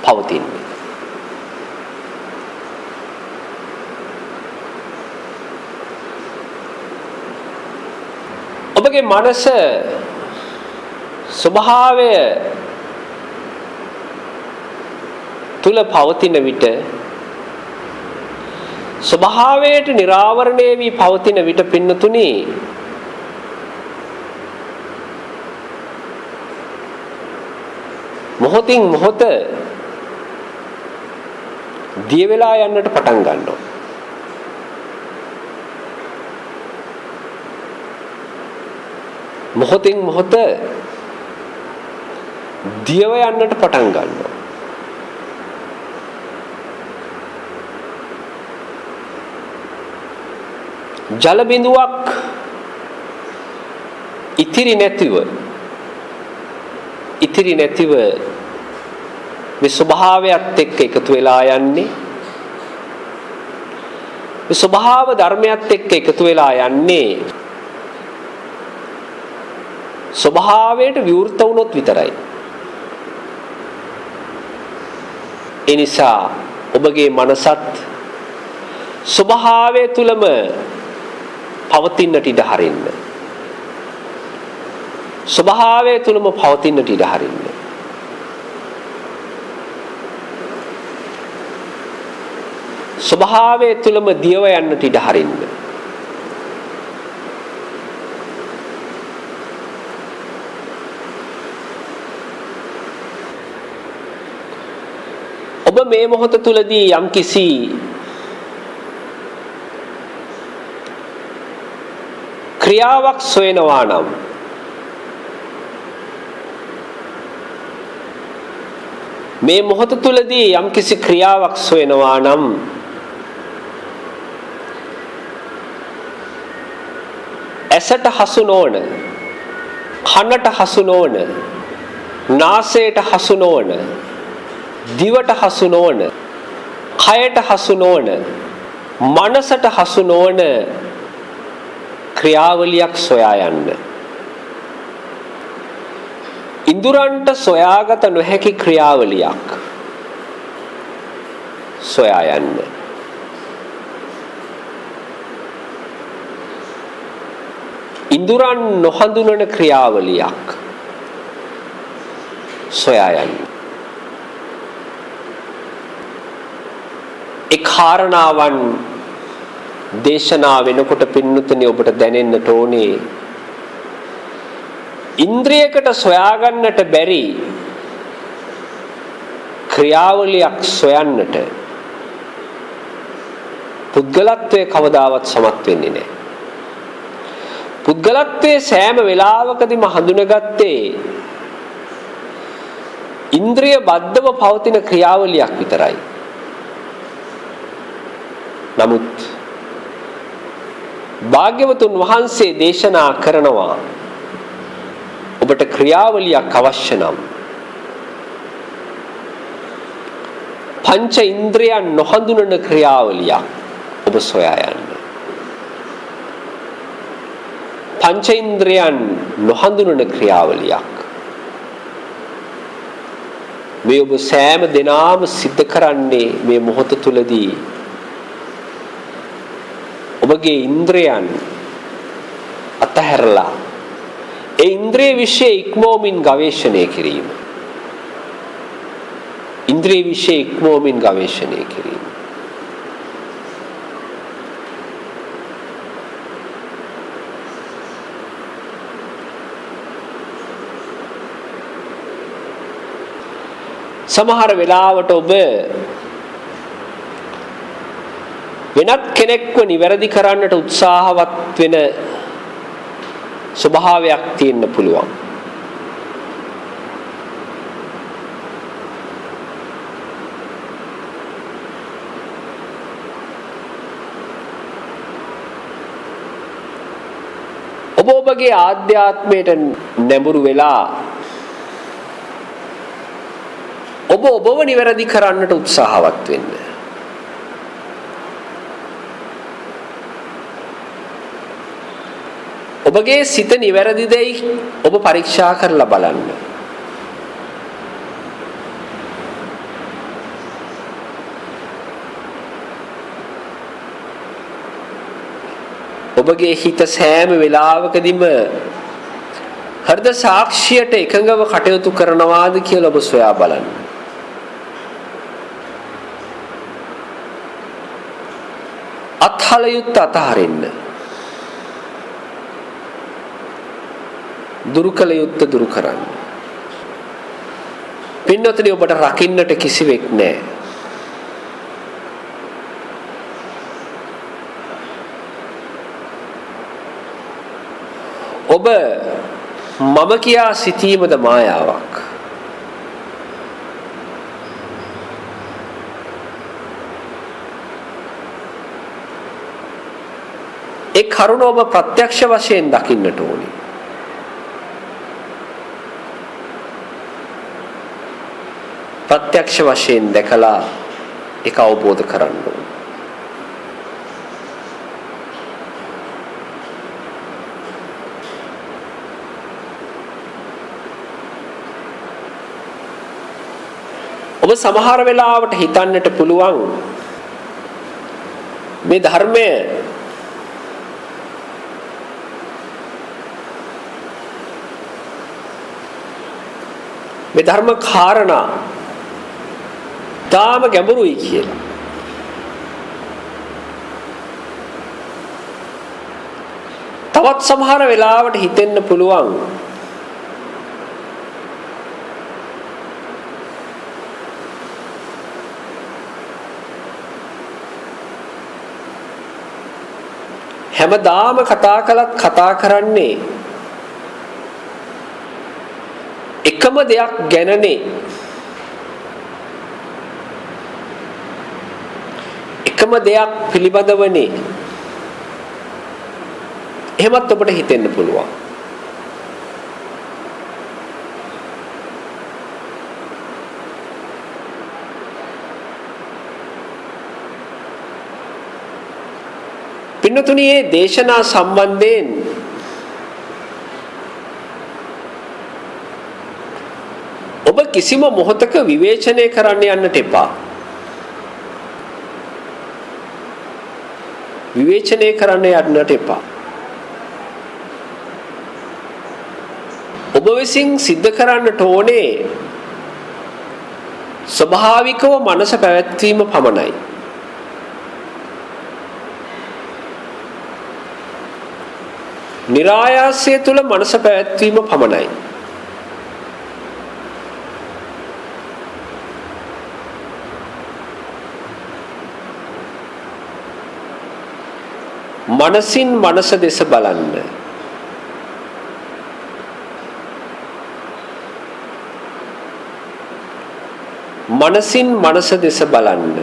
පවතින්නේ. ඔබගේ මනස ස්වභාවය තුල පවතින විට, ස්වභාවයට නිරාවරණය වී පවතින විට පින්නතුනි, මොහොතින් මොහොත දිය වෙලා යන්නට පටන් ගන්නවා. මොහොතින් මොහොත දියව යන්නට පටන් ගන්නවා. ජල බිඳුවක් ඉතිරි නැතිව මේ ස්වභාවයත් එක්ක එකතු වෙලා යන්නේ, මේ ස්වභාව ධර්මයත් එක්ක එකතු වෙලා යන්නේ ස්වභාවයට විවෘත වුණොත් විතරයි. ඒ නිසා ඔබගේ මනසත් ස්වභාවය තුලම පවතින්නට ඉඩ හරින්න. ස්වභාවය තුලම පවතින්නට ඉඩ හරින්න. ස්වභාවය තුලම දියව යන්නට ඉඩ හරින්න. ඔබ මේ මොහොත තුලදී යම්කිසි ක්‍රියාවක් සොයනවා නම් මේ මොහොත තුලදී යම්කිසි ක්‍රියාවක් සොයනවා නම් ඇසට හසු නොවන, කනට හසු නොවන, නාසයට හසු නොවන, දිවට හසු නොවන, කයට හසු නොවන, මනසට හසු නොවන ක්‍රියාවලියක් සොයා යන්න. ඉන්ද්‍රයන්ට සොයාගත නොහැකි ක්‍රියාවලියක් සොයා යන්න. ඉන්ද්‍රයන් නොහඳුනන ක්‍රියාවලියක් සොයා යන්න. ඒ කාරණාවන් දේශනා වෙනකොට පින්නතුනි ඔබට දැනෙන්නට ඕනේ ඉන්ද්‍රියකට සොයා ගන්නට බැරි ක්‍රියාවලියක් සොයන්නට පුද්ගලත්වයේ කවදාවත් සමත් වෙන්නේ නැහැ. පුද්ගලත්වයේ සෑම වෙලාවකදීම හඳුනගත්තේ ඉන්ද්‍රිය බද්ධව පවතින ක්‍රියාවලියක් විතරයි. නමුත් භාග්‍යවතුන් වහන්සේ දේශනා කරනවා ඔබට ක්‍රියාවලියක් අවශ්‍ය නම් පංච ඉන්ද්‍රියන් නොහඳුනන ක්‍රියාවලියක් ඔබ සොයා යන්න. පංච ඉන්ද්‍රියන් නොහඳුනන ක්‍රියාවලියක් මේ ඔබ සෑම දිනාම සිද්ධ කරන්නේ මේ මොහොත තුලදී ඔබගේ ඉන්ද්‍රයන් අතහැරලා ඒ ඉන්ද්‍රිය વિશે ඉක්මෝමින් ගවේෂණය කිරීම. ඉන්ද්‍රිය વિશે ඉක්මෝමින් ගවේෂණය කිරීම. සමහර වෙලාවට ඔබ වෙනත් කෙනෙක්ව නිවැරදි කරන්නට උත්සාහවත් වෙන ස්වභාවයක් තියෙන්න පුළුවන්. ඔබ ඔබගේ ආධ්‍යාත්මයට නැඹුරු වෙලා ඔබ ඔබව නිවැරදි කරන්නට උත්සාහවත් වෙන්න. ඔබගේ සිත නිවැරදිදයි ඔබ පරීක්ෂා කරලා බලන්න. ඔබගේ හිත සෑම වෙලාවකදීම හෘද සාක්ෂියට එකඟව කටයුතු කරනවාද කියලා ඔබ සොයා බලන්න. අත්හල යුත්ත අතහරින්න. දුරු කළ යුත්ත දුරු කරන්න. පින්නතුනි ඔබට රකින්නට කිසිවෙක් නැහැ. ඔබ මම කියා සිටීමද මායාවක්. ඒ කරුණ ඔබ ප්‍රත්‍යක්ෂ වශයෙන් දකින්නට ඕනේ. ප්‍රත්‍යක්ෂ වශයෙන් දැකලා ඒක අවබෝධ කරගන්න ඕනේ. ඔබ සමහර වෙලාවට හිතන්නට පුළුවන් මේ ධර්මය මේ ධර්ම කාරණා තාම ගැඹුරුයි කියලා. තවත් සමහර වෙලාවට හිතෙන්න පුළුවන් හැමදාම කතා කළත් කතා කරන්නේ එකම දෙයක් ගැනනේ. එකම දෙයක් පිළිබඳවනේ. එහෙමත් ඔබට හිතෙන්න පුළුවන්. පින්නතුනි මේ දේශනා සම්බන්ධයෙන් ඔබ කිසිම මොහොතක විවේචනය කරන්න යන්නට එපා. විවේචනය කරන්න යන්නට එපා. ඔබ විසින් සිද්ධ කරන්නට ඕනේ ස්වභාවිකව මනස පැවැත්වීම පමණයි. නිරායාසය තුල මනස පැවැත්වීම පමණයි. මනසින් මනස දෙස බලන්න. මනසින් මනස දෙස බලන්න.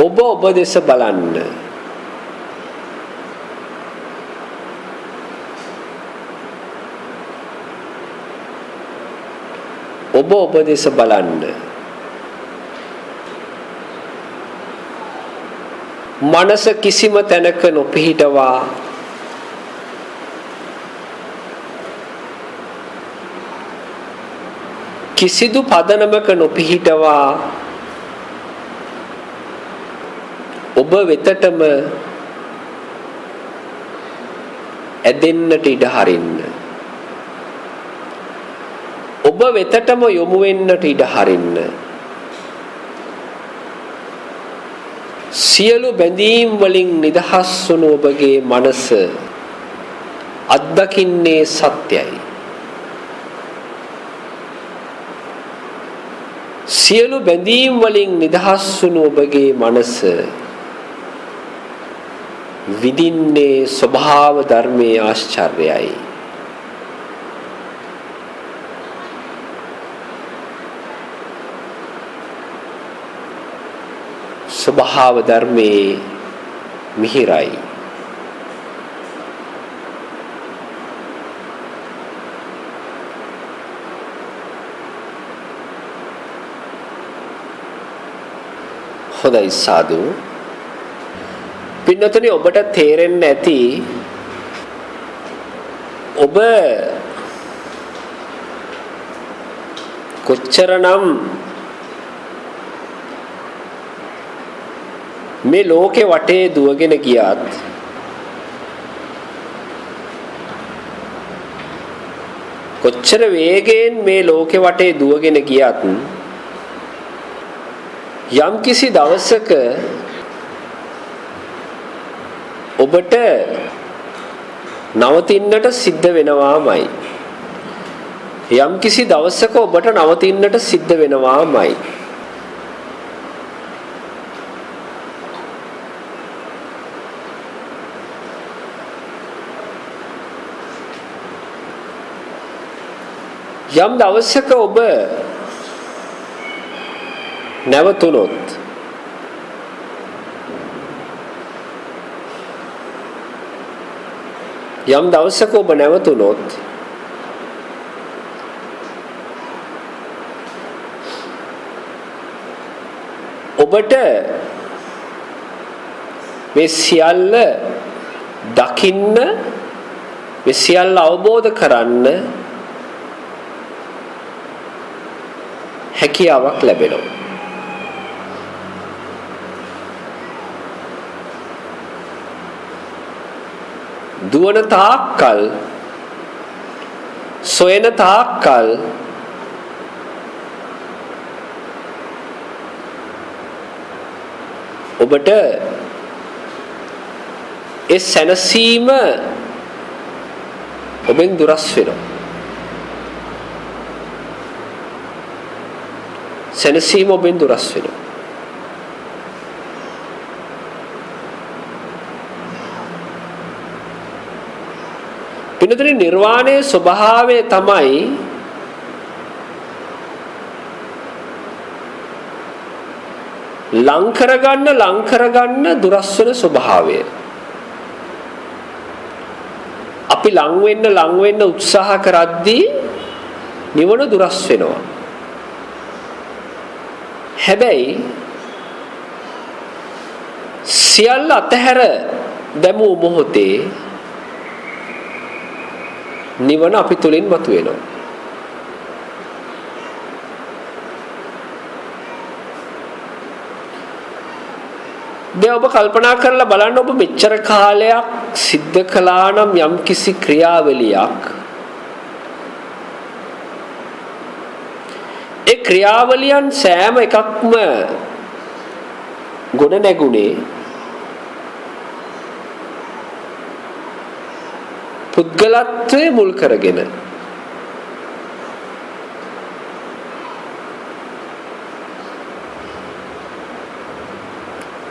ඔබ ඔබ දෙස බලන්න. ඔබ ඔබ දෙස බලන්න. මනස කිසිම තැනක නොපිහිටවා කිසිදු පදනමක නොපිහිටවා ඔබ වෙතටම ඇදෙන්නට ඉඩ හරින්න. ඔබ වෙතටම යොමු වෙන්නට ඉඩ හරින්න. සියලු බැඳීම් වලින් නිදහස් වුණු ඔබගේ මනස අත්දකින්නේ සත්‍යයි. සියලු බැඳීම් වලින් නිදහස් වුණු ඔබගේ මනස විඳින්නේ ස්වභාව ධර්මයේ ආශ්චර්යයයි. ස්වභාව ධර්මයේ මිහිරයි. හොඳයි සාදු. පින්නතුනි ඔබට තේරෙන්න ඇති ඔබ කොච්චරනම් මේ ලෝකේ වටේ දුවගෙන ගියත් කොච්චර වේගයෙන් මේ ලෝකේ වටේ දුවගෙන ගියත් යම්කිසි දවසක ඔබට නවතින්නට සිද්ධ වෙනවාමයි. යම්කිසි දවසක ඔබට නවතින්නට සිද්ධ වෙනවාමයි. යම් දවසක ඔබ නැවතුනොත් යම් දවසක ඔබ නැවතුනොත් ඔබට මේ සියල්ල දකින්න මේ සියල්ල අවබෝධ කරන්න හැකියාවක් ලැබෙනවා. දුවන තාක්කල් සොයන තාක්කල් ඔබට ඒ සැනසීම ඔබෙන් දුරස් වෙනවා. සැනසීම ඔබෙන් දුරස් වෙනවා. පින්නතුනි නිර්වාණයේ ස්වභාවය තමයි ලං කරගන්න දුරස් වෙන ස්වභාවය. අපි ලං වෙන්න උත්සාහ කරද්දී නිවන දුරස් වෙනවා. හැබැයි සියල්ල අතහැර දැමූ මොහොතේ නිවන අපි තුලින් මතුවෙනවා. දැන් ඔබ කල්පනා කරලා බලන්න ඔබ මෙච්චර කාලයක් සිද්ධ කළා නම් යම්කිසි ක්‍රියාවලියක් ඒ ක්‍රියාවලියන් සෑම එකක්ම ගොඩ නැගුණේ පුද්ගලත්වයේ මුල් කරගෙන.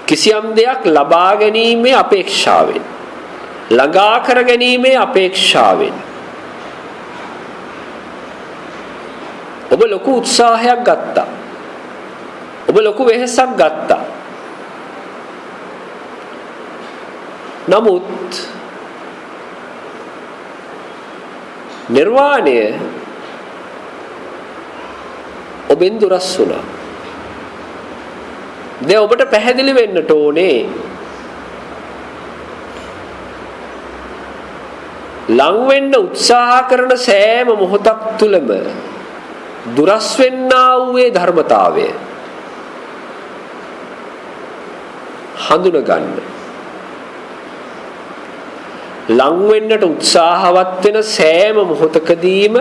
කිසියම් දෙයක් ලබා ගැනීමේ අපේක්ෂාවෙන්, ළඟා කර ගැනීමේ අපේක්ෂාවෙන් ඔබ ලොකු උත්සාහයක් ගත්තා. ඔබ ලොකු වෙහෙසක් ගත්තා. නමුත් නිර්වාණය ඔබෙන් දුරස් වුණා. දැන් ඔබට පැහැදිලි වෙන්නට ඕනේ ලං වෙන්න උත්සාහ කරන සෑම මොහොතක් තුලම දුරස් වෙන්නා වූ ධර්මතාවය හඳුන ගන්න. ලං වෙන්නට උත්සාහවත් වෙන සෑම මොහොතකදීම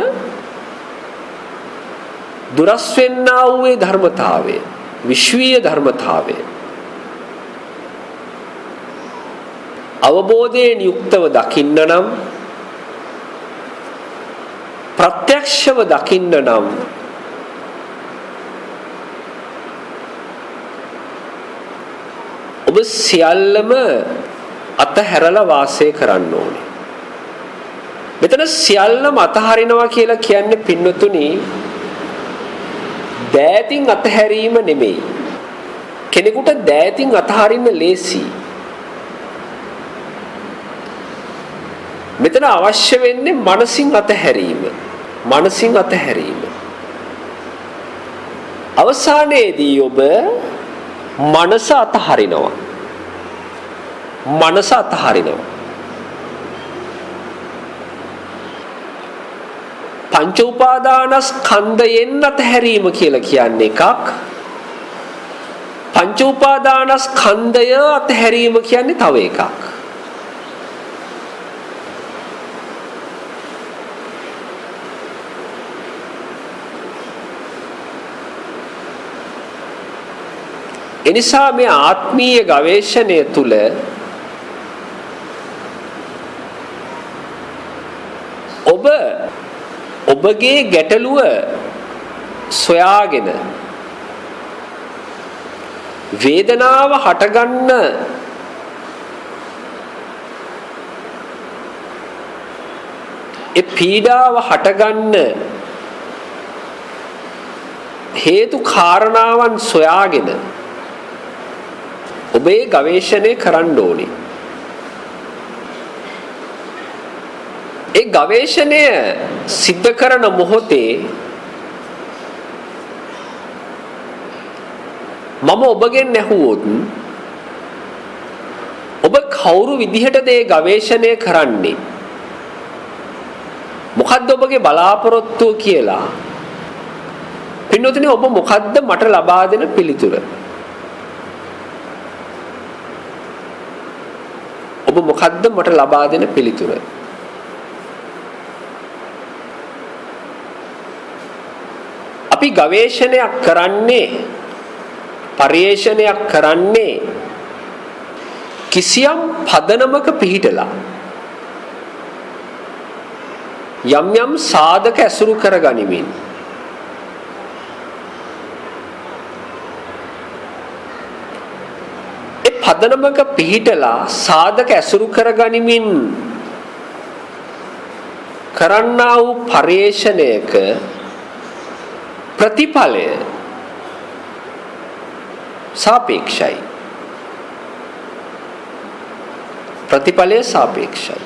දුරස් වෙන්නා වූ ධර්මතාවය, විශ්වීය ධර්මතාවය අවබෝධයෙන් යුක්තව දකින්න නම්, ප්‍රත්‍යක්ෂව දකින්න නම් ඔබ සියල්ලම අතහැරලා වාසය කරන්න ඕනේ. මෙතන සියල්ලම අතහරිනවා කියලා කියන්නේ පින්නතුනි දෑතින් අතහැරීම නෙමෙයි. කෙනෙකුට දෑතින් අතහරින්න ලේසි. මෙතන අවශ්‍ය වෙන්නේ මනසින් අතහැරීම. මනසින් අතහැරීම. අවසානයේදී ඔබ මනස අතහරිනවා. මනස අතහරිනවා. පංච උපාදානස්කන්ධයෙන් අතහැරීම කියලා කියන්නේ එකක්. පංච උපාදානස්කන්ධය අතහැරීම කියන්නේ තව එකක්. එනිසා මේ ආත්මීය ගවේෂණය තුළ ඔබ ඔබගේ ගැටලුව සොයාගෙන වේදනාව හටගන්න ඒ පීඩාව හටගන්න හේතු කාරණාවන් සොයාගෙන ඔබේ ගවේෂණය කරන්න ඕනේ. ඒ ගවේෂණය සිද්ධ කරන මොහොතේ මම ඔබගෙන් ඇහුවොත් ඔබ කවුරු විදිහටද ඒ ගවේෂණය කරන්නේ? මොකද්ද ඔබගේ බලාපොරොත්තුව කියලා? පින්නතුනි ඔබ මොකද්ද මට ලබා දෙන පිළිතුර? ඔබ මොකද්ද මට ලබා දෙන පිළිතුර? අපි ගවේෂණයක් කරන්නේ, පරිේෂණයක් කරන්නේ කිසියම් පදනමක පිහිටලා යම් යම් සාධක ඇසුරු කරගනිමින්. පදනමක පිහිටලා සාධක ඇසුරු කරගනිමින් කරන්නා වූ පරිේශණයක ප්‍රතිඵලය සාපේක්ෂයි. ප්‍රතිඵලය සාපේක්ෂයි.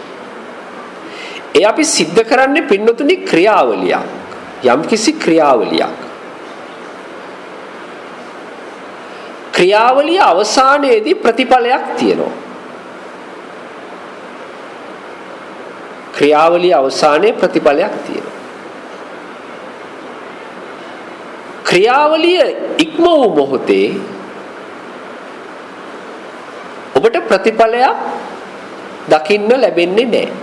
ඒ අපි සිද්ධ කරන්නේ පින්නතුනි ක්‍රියාවලියක්. යම්කිසි ක්‍රියාවලියක්. ක්‍රියාවලිය අවසානයේදී ප්‍රතිඵලයක් තියෙනවා. ක්‍රියාවලිය අවසානයේ ප්‍රතිඵලයක් තියෙනවා. ක්‍රියාවලිය ඉක්ම වූ මොහොතේ ඔබට ප්‍රතිඵලයක් දකින්න ලැබෙන්නේ නැහැ.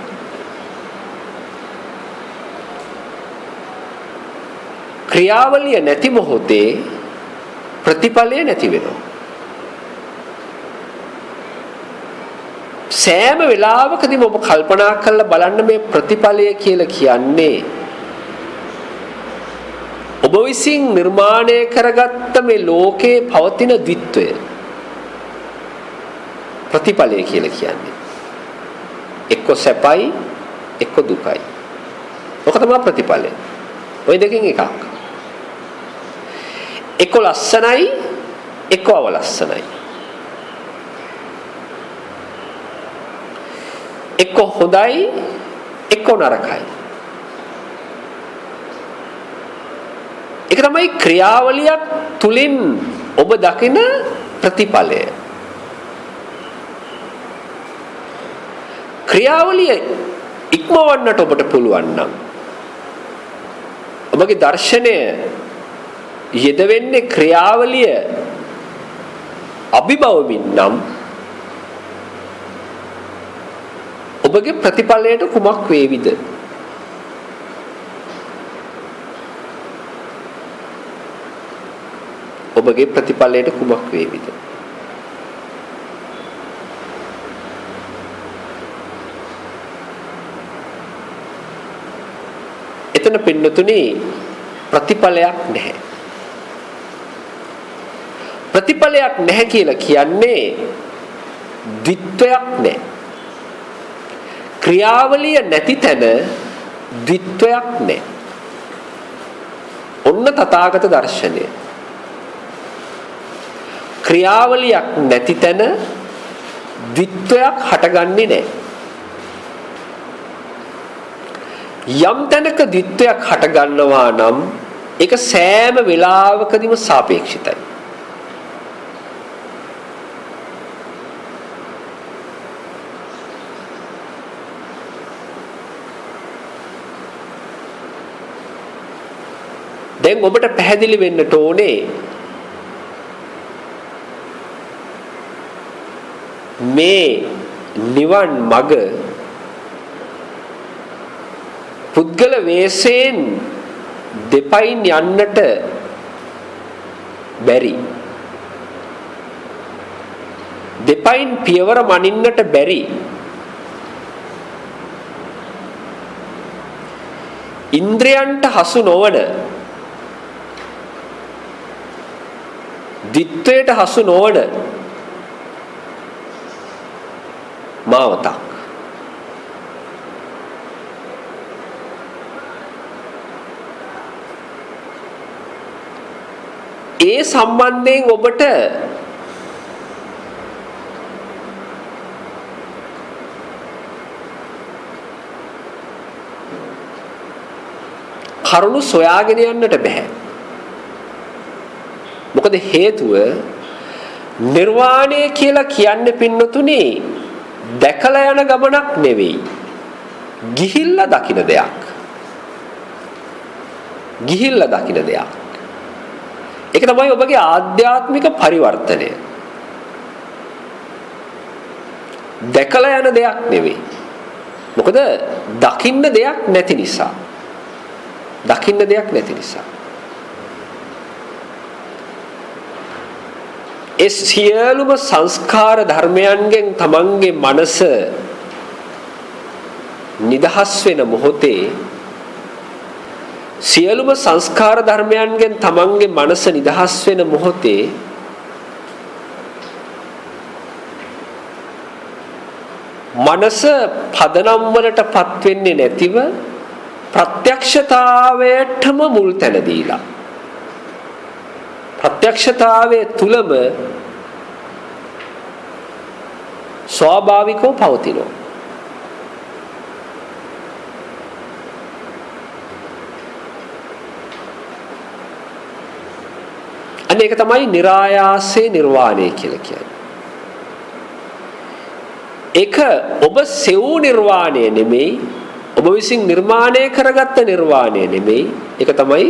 ක්‍රියාවලිය නැති මොහොතේ ප්‍රතිඵලය නැති වෙනවා. සෑම වෙලාවකදීම ඔබ කල්පනා කරලා බලන්න මේ ප්‍රතිඵලය කියලා කියන්නේ ඔබ විසින් නිර්මාණය කරගත්ත මේ ලෝකේ පවතින ද්විත්වය. ප්‍රතිඵලය කියලා කියන්නේ එක්ක සැපයි එක්ක දුකයි. ඔක තමයි ප්‍රතිඵලය. ওই දෙකෙන් එකක්. එක්ක ලස්සනයි එක්ක අවලස්සනයි. එක්ක හොඳයි එක්ක නරකයි. ඒක තමයි ක්‍රියාවලියක් තුලින් ඔබ දකින ප්‍රතිඵලය. ක්‍රියාවලිය ඉක්මවන්නට ඔබට පුළුවන් නම් ඔබගේ දර්ශනය යෙදවෙන්නේ ක්‍රියාවලිය අභිබවමින් නම් ඔබගේ ප්‍රතිඵලයට කුමක් වේවිද? ඔබගේ ප්‍රතිඵලයට කුමක් වේවිද? එතන පින්නතුනි ප්‍රතිඵලයක් නැහැ. ප්‍රතිඵලයක් නැහැ කියලා කියන්නේ ද්විත්වයක් නැහැ. ක්‍රියාවලිය නැති තැන ද්විත්වයක් නැහැ. ඔන්න තථාගත දර්ශනය. ක්‍රියාවලියක් නැති තැන ද්විත්වයක් හටගන්නේ නැහැ. යම් තැනක ද්විත්වයක් හටගන්නවා නම් ඒක සෑම වෙලාවකදීම සාපේක්ෂිතයි. දැන් ඔබට පැහැදිලි වෙන්නට ඕනේ මේ නිවන් මඟ පුද්ගල වේසයෙන් දෙපයින් යන්නට බැරි. දෙපයින් පියවර මනින්නට බැරි. ඉන්ද්‍රයන්ට හසු නොවන ද්විත්වයට හසු නොවන මාවතක්. ඒ සම්බන්ධයෙන් ඔබට කරුණු සොයාගෙන යන්නට බෑ. මොකද හේතුව නිර්වාණය කියලා කියන්නේ පින්නතුනි දැකලා යන ගමනක් නෙවෙයි. ගිහිල්ලා දකින්න දෙයක්. ගිහිල්ලා දකින්න දෙයක්. ඒක තමයි ඔබගේ ආධ්‍යාත්මික පරිවර්තනය. දැකලා යන දෙයක් නෙවෙයි. මොකද දකින්න දෙයක් නැති නිසා. දකින්න දෙයක් නැති නිසා. ඒ සියලුම සංස්කාර ධර්මයන්ගෙන් තමන්ගේ මනස නිදහස් වෙන මොහොතේ සියලුම සංස්කාර ධර්මයන්ගෙන් තමන්ගේ මනස නිදහස් වෙන මොහොතේ මනස පදනම් වලටපත් වෙන්නේ නැතිව ප්‍රත්‍යක්ෂතාවයටම මුල් තැන දීලා ප්‍රත්‍යක්ෂතාවයේ තුලම ස්වාභාවිකව පවතිනවා. අනේක තමයි નિરાයාසේ නිර්වාණය කියලා කියන්නේ. ඒක ඔබ සෙවූ නිර්වාණය නෙමෙයි, ඔබ විසින් නිර්මාණය කරගත්ත නිර්වාණය නෙමෙයි. ඒක තමයි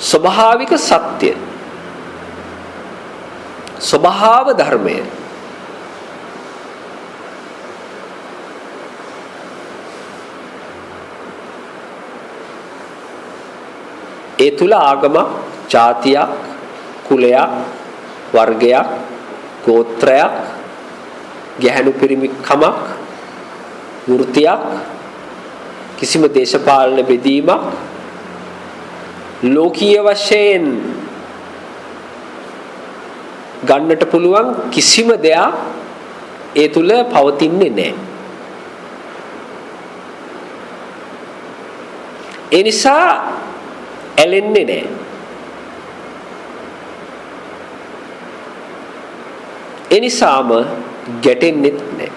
ස්වභාවික සත්‍ය. ස්වභාව ධර්මය. ඒ තුල ආගමක්, ජාතියක්, කුලයක්, වර්ගයක්, ගෝත්‍රයක්, ගැහැණු පිරිමි කමක්, වෘත්තියක්, කිසිම දේශපාලන බෙදීමක්, ලෝකීය වශයෙන් ගන්නට පුළුවන් කිසිම දෙයක් ඒ තුල පවතින්නේ නැහැ. ඒ නිසා ඇලෙන්නේ නැහැ. ඒ නිසාම ගැටෙන්නෙත් නැහැ.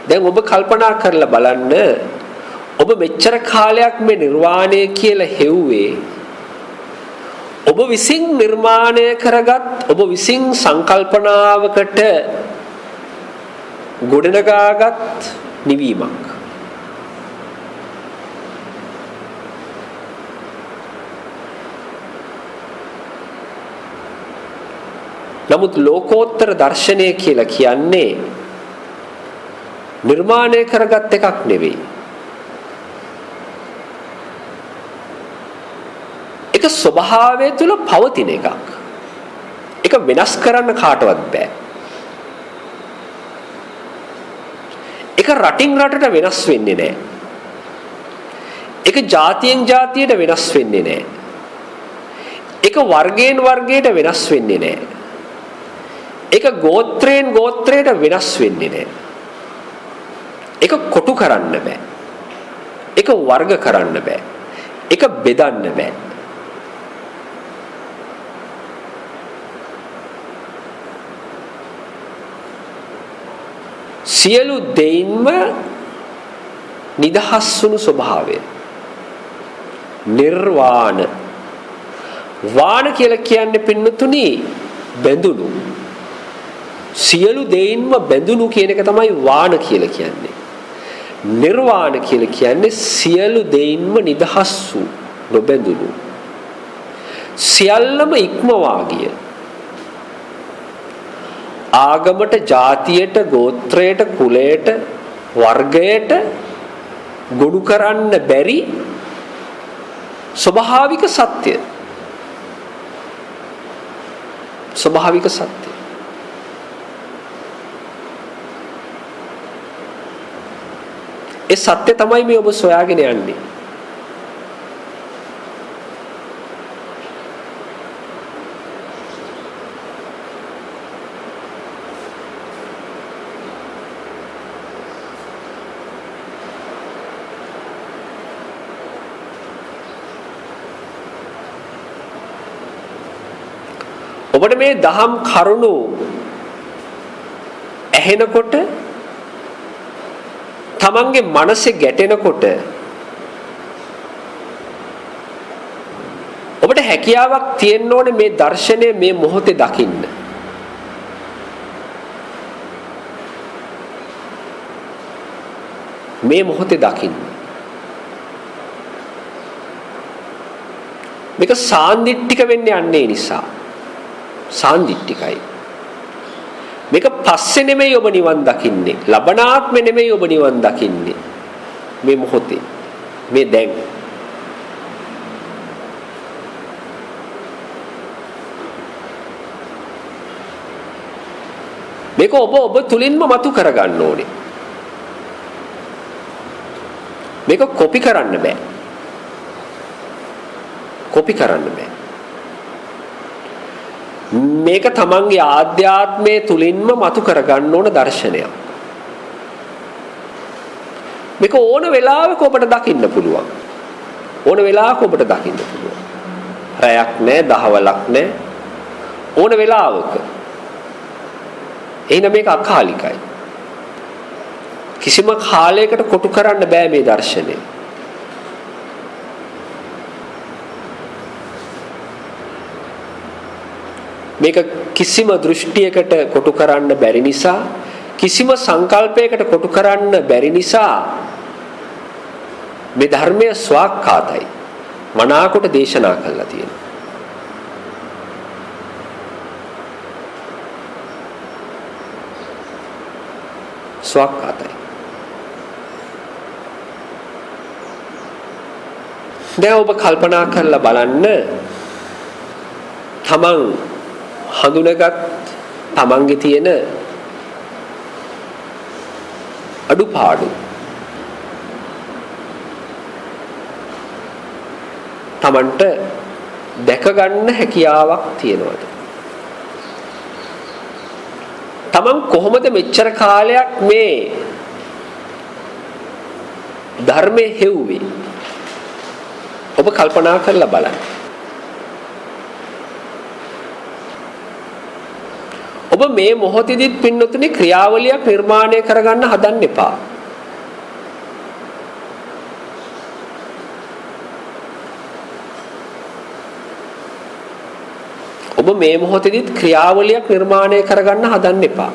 දැන් ඔබ කල්පනා කරලා බලන්න, ඔබ මෙච්චර කාලයක් මේ නිර්වාණය කියලා හෙව්වේ ඔබ විසින් නිර්මාණය කරගත්, ඔබ විසින් සංකල්පනාවකට ගොඩනගාගත් නිවීමක්. නමුත් ලෝකෝත්තර දර්ශනය කියලා කියන්නේ නිර්මාණය කරගත් එකක් නෙවෙයි. ඒක ස්වභාවය තුල පවතින එකක්. ඒක වෙනස් කරන්න කාටවත් බෑ. ඒක රටින් රටට වෙනස් වෙන්නේ නැහැ. ඒක ජාතියෙන් ජාතියට වෙනස් වෙන්නේ නැහැ. ඒක වර්ගයෙන් වර්ගයට වෙනස් වෙන්නේ නැහැ. ඒක ගෝත්‍රයෙන් ගෝත්‍රයට වෙනස් වෙන්නේ නැහැ. ඒක කොටු කරන්න බෑ. ඒක වර්ග කරන්න බෑ. ඒක බෙදන්න බෑ. සියලු දෙයින්ම නිදහස් වුණු ස්වභාවය. නිර්වාණ. වාණ කියලා කියන්නේ පින්නතුනි බැඳුණු. සියලු දෙයින්ම බැඳුණු කියන එක තමයි වාණ කියලා කියන්නේ. නිර්වාණ කියලා කියන්නේ සියලු දෙයින්ම නිදහස් වූ, නොබැඳුණු. සියල්ලම ඉක්මවා ගිය. ආගමට, ජාතියට, ගෝත්‍රයට, කුලයට, වර්ගයට ගොනු කරන්න බැරි ස්වභාවික සත්‍ය. ස්වභාවික සත්‍ය. ඒ සත්‍ය තමයි මේ ඔබ සොයාගෙන යන්නේ. ඔබට මේ දහම් කරුණු ඇහෙනකොට, තමන්ගේ මනසේ ගැටෙනකොට ඔබට හැකියාවක් තියෙන්න ඕනේ මේ දර්ශනය මේ මොහොතේ දකින්න. මේ මොහොතේ දකින්න. මේක සාන්දිටික වෙන්නේ යන්නේ නිසා. සාන්දිටිකයි. මේක පස්සේ නෙමෙයි ඔබ නිවන් දකින්නේ. ලබනාත්මෙ නෙමෙයි ඔබ නිවන් දකින්නේ. මේ මොහොතේ. මේ දැන්. මේක ඔබ තුලින්ම මතු කරගන්න ඕනේ. මේක කොපි කරන්න බෑ. කොපි කරන්න බෑ. මේක තමන්ගේ ආධ්‍යාත්මයේ තුලින්ම මතු කරගන්න ඕන දර්ශනයක්. මේක ඕන වෙලාවක ඔබට දකින්න පුළුවන්. ඕන වෙලාවක ඔබට දකින්න පුළුවන්. රැයක් නැහැ, දහවලක් නැහැ. ඕන වෙලාවක. එහෙනම් මේක අකාලිකයි. කිසිම කාලයකට කොටු කරන්න බෑ මේ දර්ශනය. මේක කිසිම දෘෂ්ටියකට කොටු කරන්න බැරි නිසා, කිසිම සංකල්පයකට කොටු කරන්න බැරි නිසා මේ ධර්මය ස්වාක්ඛාතයි. මනාකොට දේශනා කළා තියෙනවා. ස්වාක්ඛාතයි. දැන් ඔබ කල්පනා කරලා බලන්න, තමන් හඳුනගත් තමන්ගේ තියෙන අඩුපාඩු තමන්ට දැක ගන්න හැකියාවක් තියෙනවද? තමන් කොහොමද මෙච්චර කාලයක් මේ ධර්මයේ හෙව්වේ? ඔබ කල්පනා කරලා බලන්න. ඔබ මේ මොහොතේදීත් පින්නතුනේ ක්‍රියාවලියක් නිර්මාණය කරගන්න හදන්න එපා. ඔබ මේ මොහොතේදීත් ක්‍රියාවලියක් නිර්මාණය කරගන්න හදන්න එපා.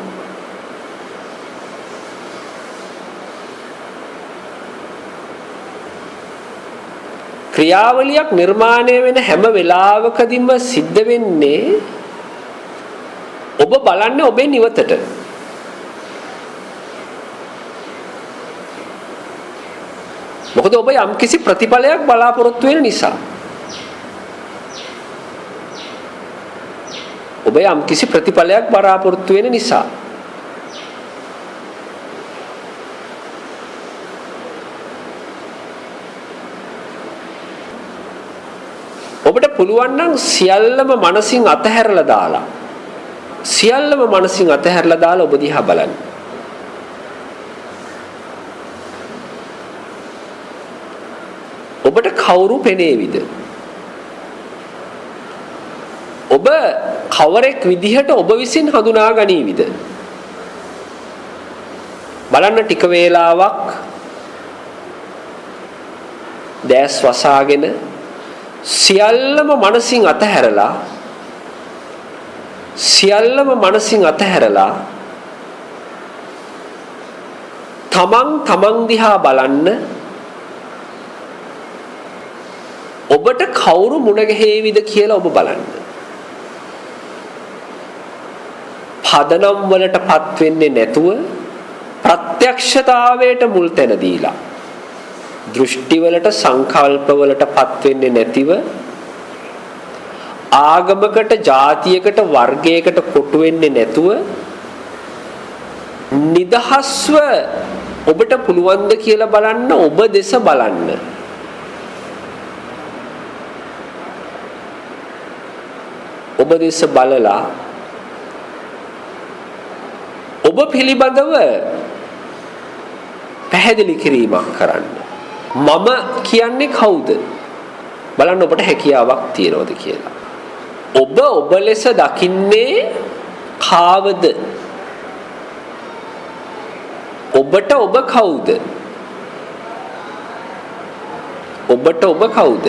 ක්‍රියාවලියක් නිර්මාණය වෙන හැම වෙලාවකදීම සිද්ධ වෙන්නේ ඔබ බලන්නේ ඔබේ නිවතට. මොකද ඔබ යම්කිසි ප්‍රතිඵලයක් බලාපොරොත්තු වෙන නිසා. ඔබ යම්කිසි ප්‍රතිඵලයක් බලාපොරොත්තු වෙන නිසා. ඔබට පුළුවන් නම් සියල්ලම මනසින් අතහැරලා දාලා ඔබ දිහා බලන්න. ඔබට කවුරු පෙනේවිද? ඔබ කවරෙක් විදිහට ඔබ විසින් හඳුනා ගනීවිද? බලන්න ටික වේලාවක් දැස් වසාගෙන සියල්ලම මනසින් අතහැරලා තමන් දිහා බලන්න. ඔබට කවුරු මුණ ගැහෙවිද කියලා ඔබ බලන්න. පදනම් වලටපත් වෙන්නේ නැතුව ප්‍රත්‍යක්ෂතාවයට මුල් තැන දීලා, දෘෂ්ටි වලට සංකල්ප වලටපත් වෙන්නේ නැතිව, ආගමකට, ජාතියකට, වර්ගයකට කොටු වෙන්නේ නැතුව නිදහස්ව ඔබට පුළුවන්ද කියලා බලන්න. ඔබ දෙස බලන්න. ඔබ දෙස බලලා ඔබ පිළිබඳව පැහැදිලි කිරීමක් කරන්න. මම කියන්නේ කවුද? බලන්න ඔබට හැකියාවක් තියනවද කියලා. ඔබ ලෙස දකින්නේ කාවද? ඔබට ඔබ කවුද? ඔබට ඔබ කවුද?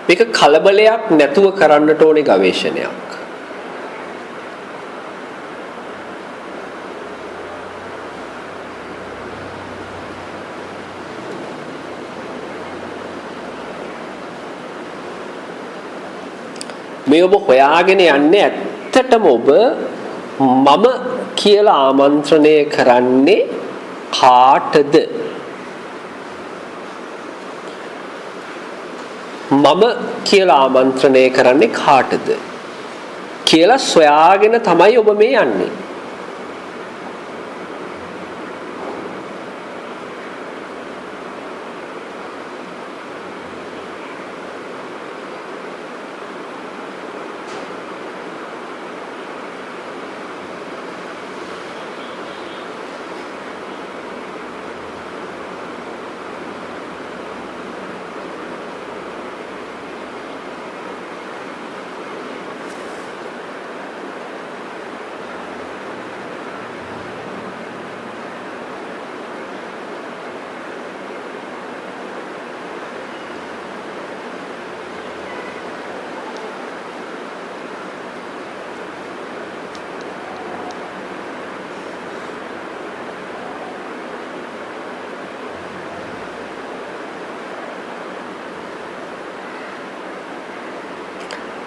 මේක කලබලයක් නැතුව කරන්නට ඕනේ ගවේෂණයක්. මේ ඔබ හොයාගෙන යන්නේ ඇත්තටම ඔබ මම කියලා ආමන්ත්‍රණය කරන්නේ කාටද? මම කියලා ආමන්ත්‍රණය කරන්නේ කාටද කියලා සොයාගෙන තමයි ඔබ මේ යන්නේ.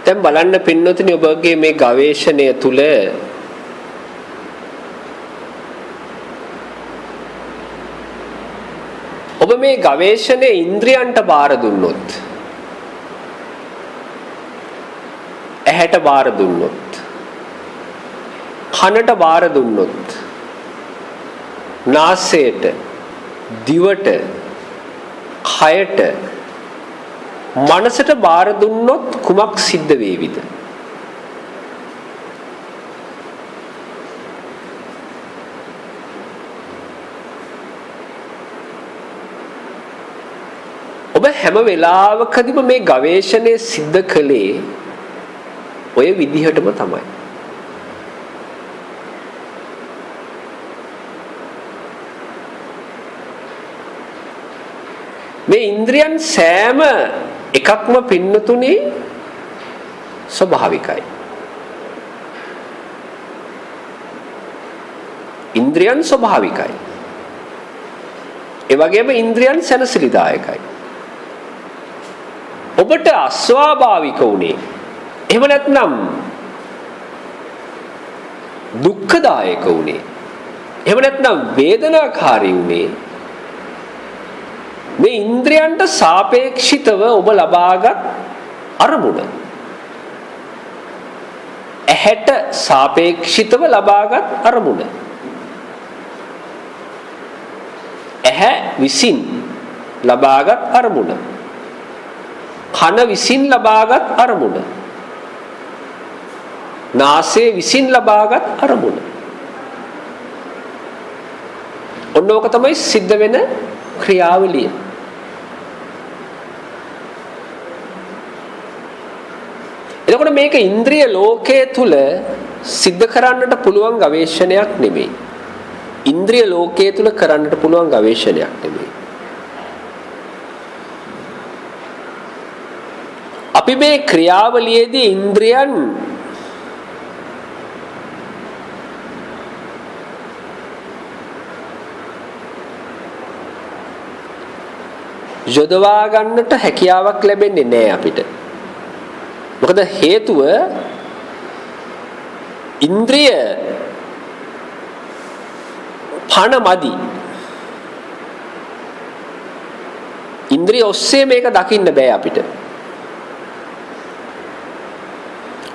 දැන් බලන්න පින්නතුනි ඔබගේ මේ ගවේෂණය තුල ඔබ මේ ගවේෂණය ඉන්ද්‍රියන්ට බාර දුන්නොත් ඇහැට බාර දුන්නොත් කනට බාර දුන්නොත් නාසයට දිවට කයට මනසට බාර දුන්නොත් කුමක් සිද්ධ වේවිද? ඔබ හැම වෙලාවකදීම මේ ගවේෂණය සිද්ධ කළේ ඔය විදිහටම තමයි. මේ ඉන්ද්‍රියන් සෑම එකක්ම පින්නතුනේ ස්වභාවිකයි. ඉන්ද්‍රියන් ස්වභාවිකයි. ඒ වගේම ඉන්ද්‍රියන් සැනසෙලිදායකයි. ඔබට අස්වාභාවික උනේ එහෙම නැත්නම් දුක්ඛදායක උනේ එහෙම නැත්නම් වේදනාකාරී උනේ මේ ඉන්ද්‍රයන්ට සාපේක්ෂිතව ඔබ ලබාගත් අරමුණ. ඇහැට සාපේක්ෂිතව ලබාගත් අරමුණ. ඇහැ විසින් ලබාගත් අරමුණ. කන විසින් ලබාගත් අරමුණ. නාසය විසින් ලබාගත් අරමුණ. ඔන්න ඕක තමයි සිද්ධ වෙන ක්‍රියාවලිය. එතකොට මේක ඉන්ද්‍රිය ලෝකයේ තුල සිද්ධ කරන්නට පුළුවන් ගවේෂණයක් නෙමෙයි. ඉන්ද්‍රිය ලෝකයේ තුල කරන්නට පුළුවන් ගවේෂණයක් නෙමෙයි. අපි මේ ක්‍රියාවලියේදී ඉන්ද්‍රියන් යොදවා ගන්නට හැකියාවක් ලැබෙන්නේ නැහැ අපිට. මොකද හේතුව ඉන්ද්‍රිය පණ මදි. ඉන්ද්‍රිය ඔස්සේ මේක දකින්න බෑ අපිට.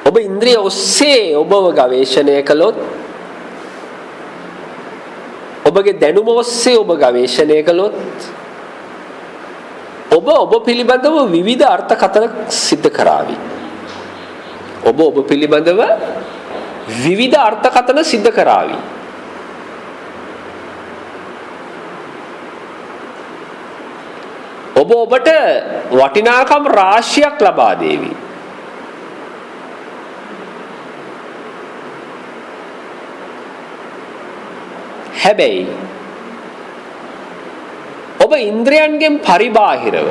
ඔබ ඉන්ද්‍රිය ඔස්සේ ඔබව ගවේෂණය කළොත් ඔබගේ දැනුම ඔස්සේ ඔබ ගවේෂණය කළොත් ඔබ පිළිබඳව විවිධ අර්ථකථන සිද්ධ කරાવી. ඔබ පිළිබඳව විවිධ අර්ථකථන සිද්ධ කරાવી. ඔබට වටිනාකම් රාශියක් ලබා දේවි. හැබැයි ඔබ ඉන්ද්‍රයන්ගෙන් පරිබාහිරව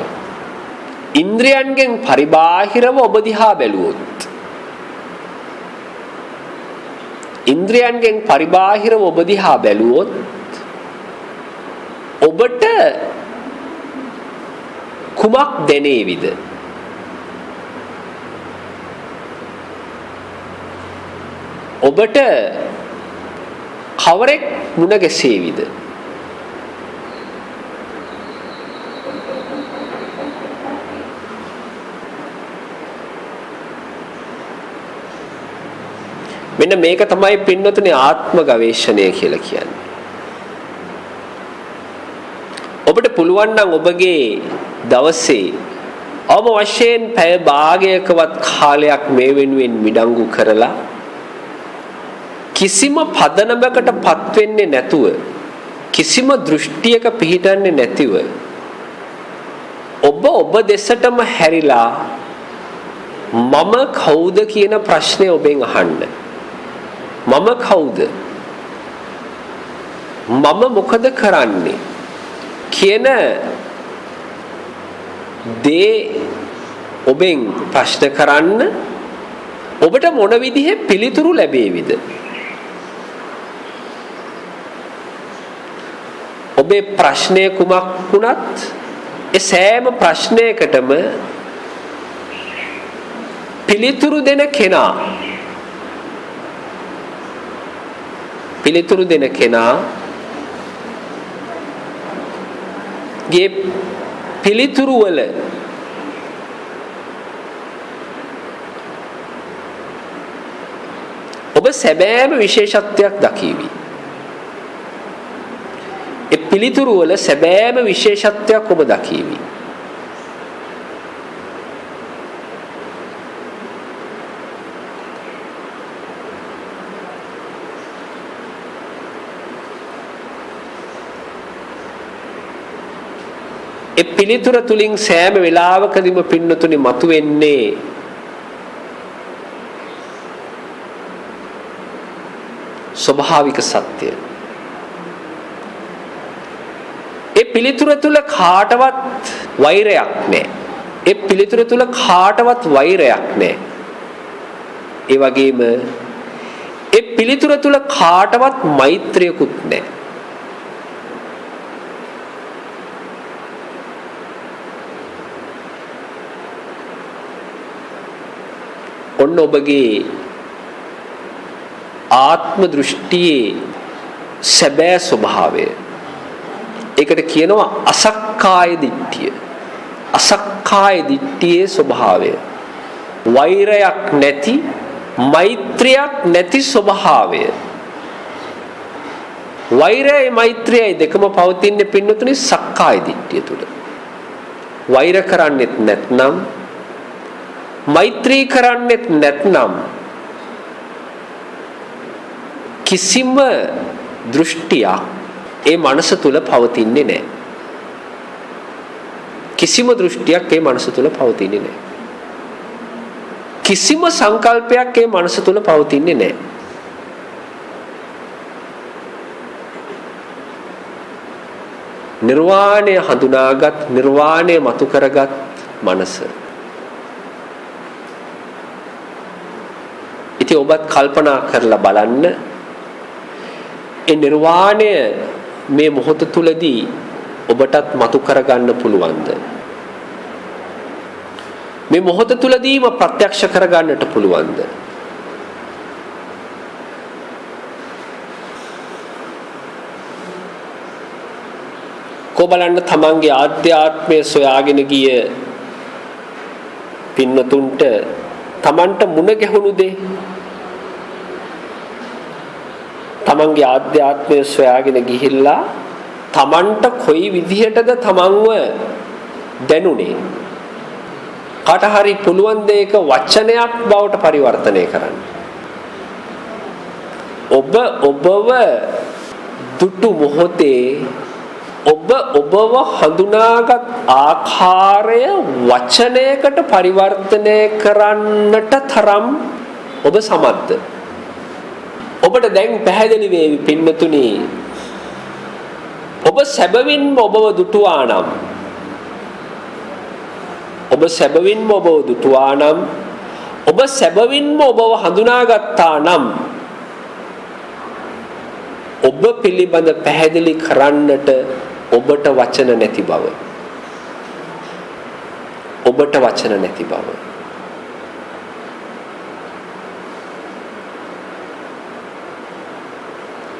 ඔබ දිහා බැලුවොත් ඔබට කුමක් දැනේවිද? ඔබට කවරෙක් මුණ ගැසේවිද? මෙන්න මේක තමයි පින්නතුනේ ආත්ම ගවේෂණය කියලා කියන්නේ. ඔබට පුළුවන් නම් ඔබගේ දවසේ අවම වශයෙන් පැය භාගයකවත් කාලයක් මේ වෙනුවෙන් මිඩංගු කරලා කිසිම පදනමකටපත් වෙන්නේ නැතුව කිසිම දෘෂ්ටියක පිහිටන්නේ නැතිව ඔබ දෙසටම හැරිලා මම කවුද කියන ප්‍රශ්නේ ඔබෙන් අහන්න. මම කවුද? මම මොකද කරන්නේ? කියන දේ ඔබෙන් ප්‍රශ්න කරන්න ඔබට මොන විදිහේ පිළිතුරු ලැබෙවිද? ඔබේ ප්‍රශ්නය කුමක් වුණත් ඒ සෑම ප්‍රශ්නයකටම පිළිතුරු දෙන කෙනා ගේ පිළිතුරු වල ඔබ සැබෑම විශේෂත්වයක් දකිවි. ඒ පිළිතුරු වල සැබෑම විශේෂත්වයක් ඔබ දකිවි. ඒ පිළිතුර තුලින් සෑම වෙලාවකදීම පින්නතුනි මතුවෙන්නේ ස්වභාවික සත්‍ය. ඒ පිළිතුර තුල කාටවත් වෛරයක් නැහැ. ඒ පිළිතුර තුල කාටවත් වෛරයක් නැහැ. ඒ වගේම ඒ පිළිතුර තුල කාටවත් මෛත්‍රියකුත් නැහැ. ඔන්න ඔබගේ ආත්ම දෘෂ්ටියේ සැබෑ ස්වභාවය. ඒකට කියනවා අසක්කාය දිට්ඨිය. අසක්කාය දිට්ඨියේ ස්වභාවය. වෛරයක් නැති, මෛත්‍රියක් නැති ස්වභාවය. වෛරයයි මෛත්‍රියයි දෙකම පවතින්නේ පින්නතුනේ සක්කාය දිට්ඨිය තුල. වෛර කරන්නේත් නැත්නම් මෛත්‍රී කරන්නේත් නැත්නම් කිසිම දෘෂ්ටියක් ඒ මනස තුල පවතින්නේ නැහැ. කිසිම දෘෂ්ටියක් ඒ මනස තුල පවතින්නේ නැහැ. කිසිම සංකල්පයක් ඒ මනස තුල පවතින්නේ නැහැ. නිර්වාණය හඳුනාගත්, නිර්වාණය මතු කරගත් මනස. ඉතින් ඔබත් කල්පනා කරලා බලන්න ඒ නිර්වාණය මේ මොහොත තුලදී ඔබටත් මතු කරගන්න පුළුවන්ද? මේ මොහොත තුලදීම ප්‍රත්‍යක්ෂ කරගන්නට පුළුවන්ද? කොබලන්න තමන්ගේ ආධ්‍යාත්මය සොයාගෙන ගිය පින්නතුන්ට තමන්ට මුණ ගැහුණු දේ, තමන්ගේ ආධ්‍යාත්මය සොයාගෙන ගිහිල්ලා තමන්ට කොයි විදිහටද තමන්ව දැනුනේ? කාට හරි පුළුවන් දෙයක වචනයක් බවට පරිවර්තනය කරන්න. ඔබව දුටු මොහොතේ ඔබව හඳුනාගත් ආකාරය වචනයකට පරිවර්තනය කරන්නට තරම් ඔබ සමත්ද? ඔබට දැන් පැහැදිලි වේවි පින්නතුනි, ඔබ සැබවින්ම ඔබව දුටුවා නම්, ඔබ සැබවින්ම ඔබව දුටුවා නම්, ඔබ සැබවින්ම ඔබව හඳුනාගත්තා නම්, ඔබ පිළිබඳ පැහැදිලි කරන්නට ඔබට වචන නැති බව. ඔබට වචන නැති බව.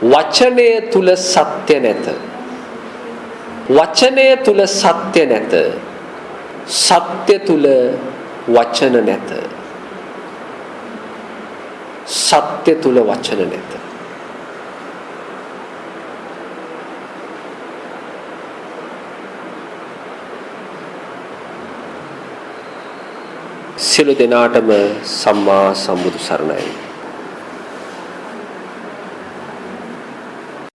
වචනය තුල සත්‍ය නැත. වචනය තුල සත්‍ය නැත. සත්‍ය තුල වචන නැත. සත්‍ය තුල වචන නැත. සියලු දෙනාටම සම්මා සම්බුදු සරණයි.